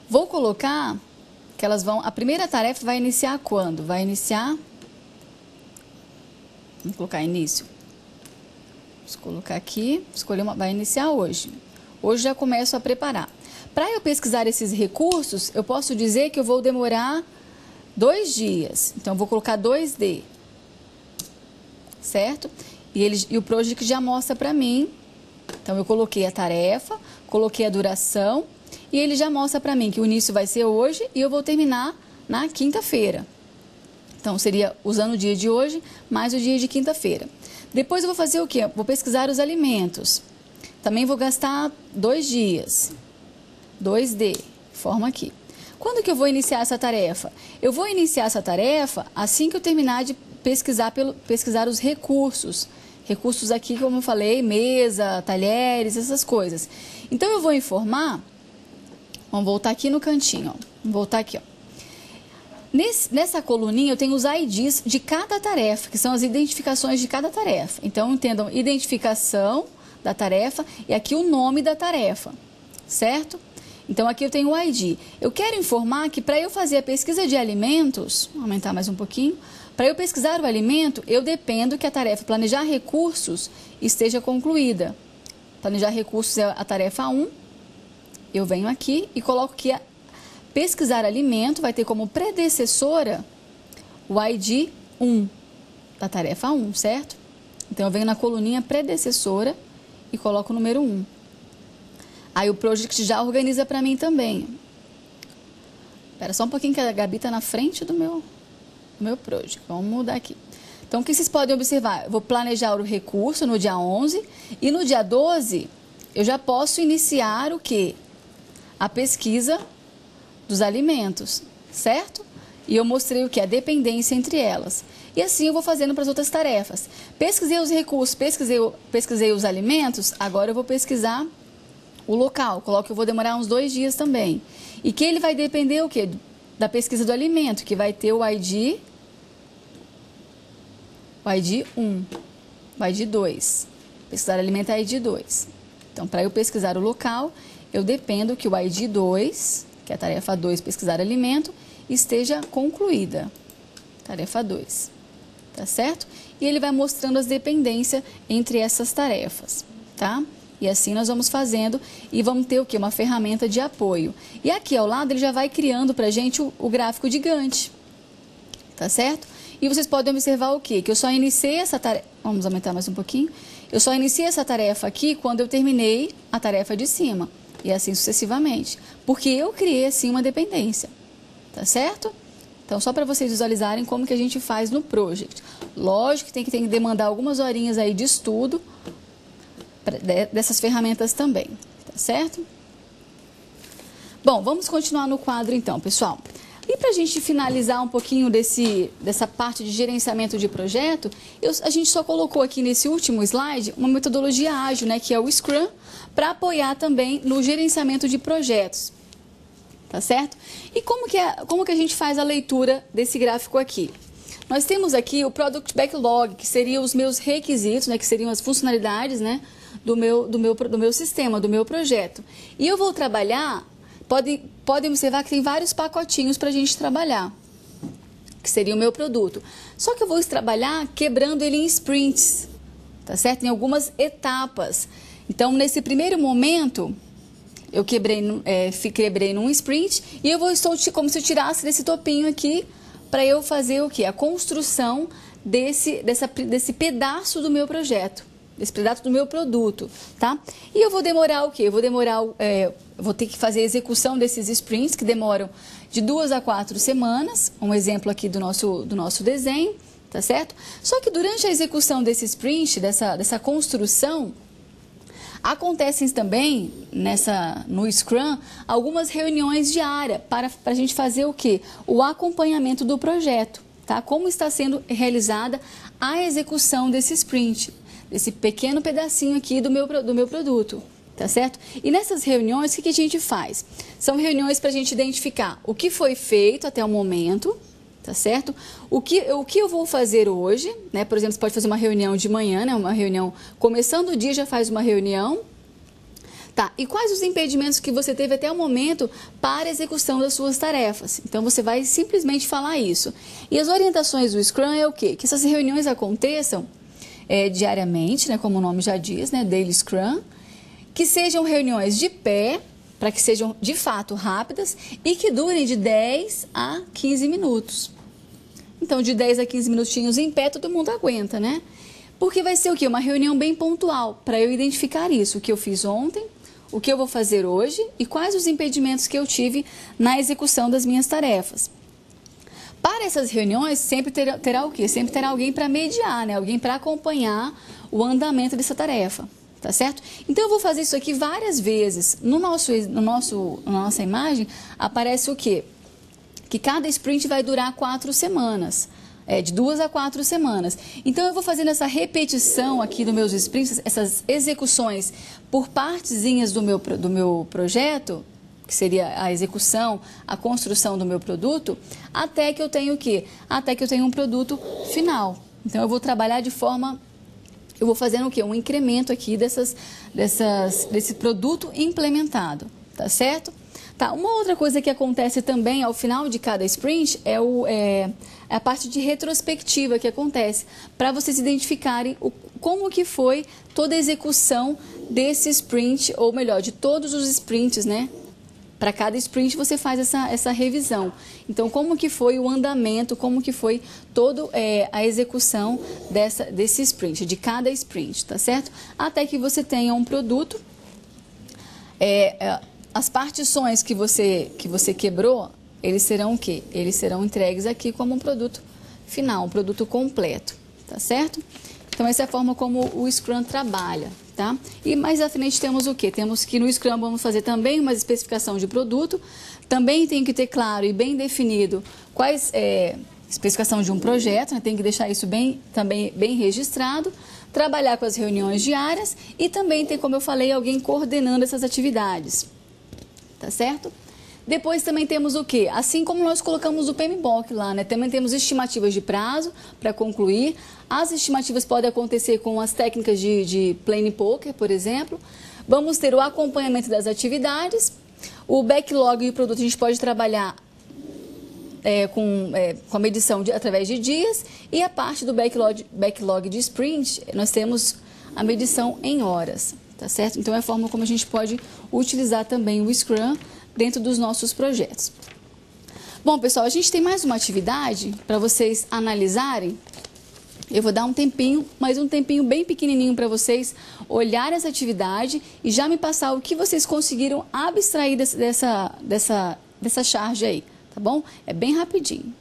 Vou colocar que elas vão... A primeira tarefa vai iniciar quando? Vai iniciar... Vamos colocar início. Vou colocar aqui, escolher vai iniciar hoje. Hoje já começo a preparar. Para eu pesquisar esses recursos, eu posso dizer que eu vou demorar 2 dias. Então, eu vou colocar 2D, certo? E o Project já mostra para mim. Então, eu coloquei a tarefa, coloquei a duração e ele já mostra para mim que o início vai ser hoje e eu vou terminar na quinta-feira. Então, seria usando o dia de hoje mais o dia de quinta-feira. Depois eu vou fazer o quê? Vou pesquisar os alimentos. Também vou gastar 2 dias. 2D, forma aqui. Quando que eu vou iniciar essa tarefa? Eu vou iniciar essa tarefa assim que eu terminar de pesquisar os recursos. Recursos aqui, como eu falei, mesa, talheres, essas coisas. Então, eu vou informar, vamos voltar aqui no cantinho, ó. Vamos voltar aqui, ó. Nessa coluninha eu tenho os IDs de cada tarefa, que são as identificações de cada tarefa. Então, entendam, identificação da tarefa e aqui o nome da tarefa, certo? Então, aqui eu tenho o ID. Eu quero informar que para eu fazer a pesquisa de alimentos, vou aumentar mais um pouquinho, para eu pesquisar o alimento, eu dependo que a tarefa planejar recursos esteja concluída. Planejar recursos é a tarefa 1. Eu venho aqui e coloco que pesquisar alimento vai ter como predecessora o ID 1 da tarefa 1, certo? Então, eu venho na coluninha predecessora e coloco o número 1. Aí, o Project já organiza para mim também. Espera só um pouquinho que a Gabi está na frente do meu Project. Vamos mudar aqui. Então, o que vocês podem observar? Eu vou planejar o recurso no dia 11 e no dia 12 eu já posso iniciar o quê? A pesquisa dos alimentos, certo? E eu mostrei o que? A dependência entre elas. E assim eu vou fazendo para as outras tarefas. Pesquisei os recursos, pesquisei os alimentos, agora eu vou pesquisar o local. Coloco que eu vou demorar uns 2 dias também. E que ele vai depender o quê? Da pesquisa do alimento, que vai ter o ID 1, o ID 2. Pesquisar alimento é ID 2. Então, para eu pesquisar o local, eu dependo que o ID 2, que é a tarefa 2, pesquisar alimento, esteja concluída. Tarefa 2. Tá certo? E ele vai mostrando as dependências entre essas tarefas, tá? E assim nós vamos fazendo e vamos ter o quê? Uma ferramenta de apoio. E aqui ao lado ele já vai criando para a gente o gráfico de Gantt, tá certo? E vocês podem observar o quê? Que eu só iniciei essa tarefa, vamos aumentar mais um pouquinho. Eu só iniciei essa tarefa aqui quando eu terminei a tarefa de cima. E assim sucessivamente. Porque eu criei assim uma dependência, tá certo? Então, só para vocês visualizarem como que a gente faz no Project. Lógico que tem que demandar algumas horinhas aí de estudo dessas ferramentas também, tá certo? Bom, vamos continuar no quadro então, pessoal. E para a gente finalizar um pouquinho dessa parte de gerenciamento de projeto, a gente só colocou aqui nesse último slide uma metodologia ágil, né, que é o Scrum, para apoiar também no gerenciamento de projetos, tá certo? E como que a gente faz a leitura desse gráfico aqui? Nós temos aqui o Product Backlog, que seriam os meus requisitos, né, que seriam as funcionalidades, né, do meu sistema, do meu projeto. E eu vou trabalhar, podem observar que tem vários pacotinhos para a gente trabalhar, que seria o meu produto. Só que eu vou trabalhar quebrando ele em sprints, tá certo? Em algumas etapas. Então, nesse primeiro momento, eu quebrei num sprint e estou como se eu tirasse desse topinho aqui para eu fazer o quê? A construção desse pedaço do meu projeto, desse pedaço do meu produto, tá? E eu vou demorar o quê? Eu vou ter que fazer a execução desses sprints, que demoram de 2 a 4 semanas, um exemplo aqui do nosso desenho, tá certo? Só que durante a execução desse sprint, dessa construção, acontecem também, no Scrum, algumas reuniões diárias para a gente fazer o quê? O acompanhamento do projeto, tá? Como está sendo realizada a execução desse sprint, desse pequeno pedacinho aqui do meu produto, tá certo? E nessas reuniões, o que a gente faz? São reuniões para a gente identificar o que foi feito até o momento, tá certo? O que eu vou fazer hoje, né? Por exemplo, você pode fazer uma reunião de manhã, né? Uma reunião, começando o dia já faz uma reunião, tá? E quais os impedimentos que você teve até o momento para a execução das suas tarefas? Então, você vai simplesmente falar isso. E as orientações do Scrum é o quê? Que essas reuniões aconteçam diariamente, né, como o nome já diz, né, Daily Scrum, que sejam reuniões de pé, para que sejam de fato rápidas e que durem de 10 a 15 minutos. Então, de 10 a 15 minutinhos em pé, todo mundo aguenta, né? Porque vai ser o quê? Uma reunião bem pontual, para eu identificar isso, o que eu fiz ontem, o que eu vou fazer hoje e quais os impedimentos que eu tive na execução das minhas tarefas. Para essas reuniões, sempre terá o quê? Sempre terá alguém para mediar, né? Alguém para acompanhar o andamento dessa tarefa, tá certo? Então, eu vou fazer isso aqui várias vezes. Na nossa imagem, aparece o quê? Que cada sprint vai durar 4 semanas. De 2 a 4 semanas. Então, eu vou fazendo essa repetição aqui dos meus sprints, essas execuções por partezinhas do meu projeto, que seria a execução, a construção do meu produto, até que eu tenha o quê? Até que eu tenha um produto final. Então, eu vou trabalhar eu vou fazendo o quê? Um incremento aqui desse produto implementado, tá certo? Tá, uma outra coisa que acontece também ao final de cada sprint é a parte de retrospectiva que acontece, para vocês identificarem como que foi toda a execução desse sprint, ou melhor, de todos os sprints, né? Para cada sprint você faz essa revisão. Então, como que foi o andamento, como que foi toda a execução desse sprint, de cada sprint, tá certo? Até que você tenha um produto. As partições que você quebrou, eles serão o quê? Eles serão entregues aqui como um produto final, um produto completo, tá certo? Então, essa é a forma como o Scrum trabalha, tá? E mais à frente temos o quê? Temos que no Scrum vamos fazer também uma especificação de produto, também tem que ter claro e bem definido quais especificação de um projeto, né? Tem que deixar isso também bem registrado, trabalhar com as reuniões diárias e também ter, como eu falei, alguém coordenando essas atividades, tá certo? Depois também temos o quê? Assim como nós colocamos o PMBOK lá, né? Também temos estimativas de prazo para concluir. As estimativas podem acontecer com as técnicas de Plane Poker, por exemplo. Vamos ter o acompanhamento das atividades. O backlog e o produto a gente pode trabalhar com a medição através de dias. E a parte do backlog de sprint, nós temos a medição em horas, tá certo? Então, é a forma como a gente pode utilizar também o Scrum dentro dos nossos projetos. Bom, pessoal, a gente tem mais uma atividade para vocês analisarem. Eu vou dar um tempinho, mas um tempinho bem pequenininho para vocês olharem essa atividade e já me passar o que vocês conseguiram abstrair dessa charge aí, tá bom? É bem rapidinho.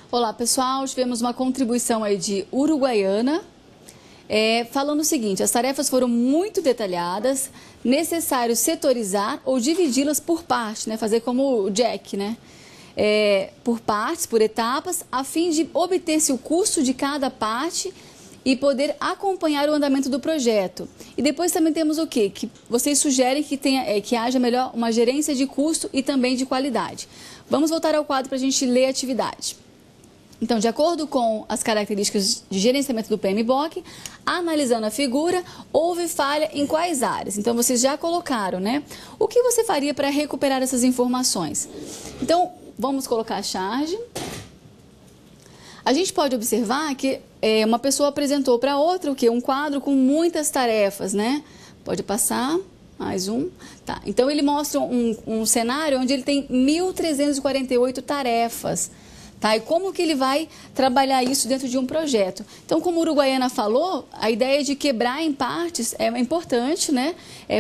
Olá, pessoal, tivemos uma contribuição aí de Uruguaiana, falando o seguinte: as tarefas foram muito detalhadas, necessário setorizar ou dividi-las por parte, né? Fazer como o Jack, né? Por partes, por etapas, a fim de obter-se o custo de cada parte e poder acompanhar o andamento do projeto. E depois também temos o quê? Que vocês sugerem que haja melhor uma gerência de custo e também de qualidade. Vamos voltar ao quadro para a gente ler a atividade. Então, de acordo com as características de gerenciamento do PMBOK, analisando a figura, houve falha em quais áreas? Então, vocês já colocaram, né? O que você faria para recuperar essas informações? Então, vamos colocar a charge. A gente pode observar que uma pessoa apresentou para outra o quê? Um quadro com muitas tarefas, né? Pode passar, mais um. Tá. Então, ele mostra um cenário onde ele tem 1.348 tarefas. Tá? E como que ele vai trabalhar isso dentro de um projeto? Então, como a Uruguaiana falou, a ideia de quebrar em partes é importante, né?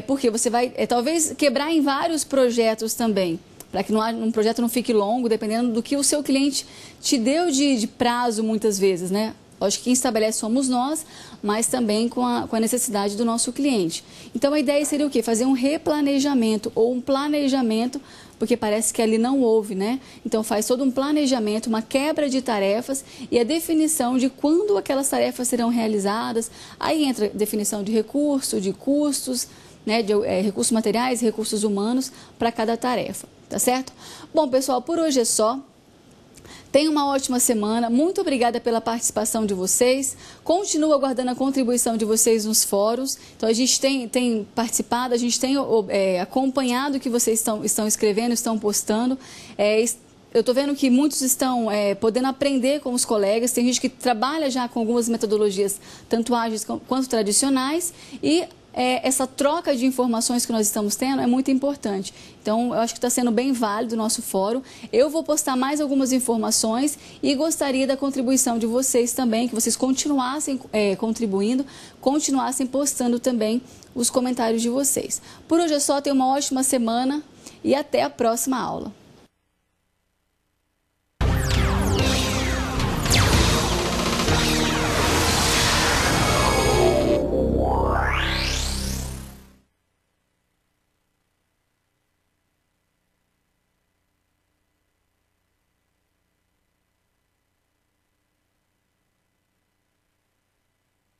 Porque você vai, talvez, quebrar em vários projetos também, para que um projeto não fique longo, dependendo do que o seu cliente te deu de prazo, muitas vezes, né? Acho que quem estabelece somos nós, mas também com a necessidade do nosso cliente. Então, a ideia seria o quê? Fazer um replanejamento ou um planejamento, porque parece que ali não houve, né? Então, faz todo um planejamento, uma quebra de tarefas e a definição de quando aquelas tarefas serão realizadas. Aí entra definição de recurso, de custos, né? De recursos materiais, recursos humanos para cada tarefa, tá certo? Bom, pessoal, por hoje é só. Tenha uma ótima semana, muito obrigada pela participação de vocês, continuo aguardando a contribuição de vocês nos fóruns, então a gente tem participado, a gente tem acompanhado o que vocês estão escrevendo, estão postando, eu estou vendo que muitos estão podendo aprender com os colegas, tem gente que trabalha já com algumas metodologias, tanto ágeis quanto tradicionais, e essa troca de informações que nós estamos tendo é muito importante. Então, eu acho que está sendo bem válido o nosso fórum. Eu vou postar mais algumas informações e gostaria da contribuição de vocês também, que vocês continuassem contribuindo, continuassem postando também os comentários de vocês. Por hoje é só, tenha uma ótima semana e até a próxima aula.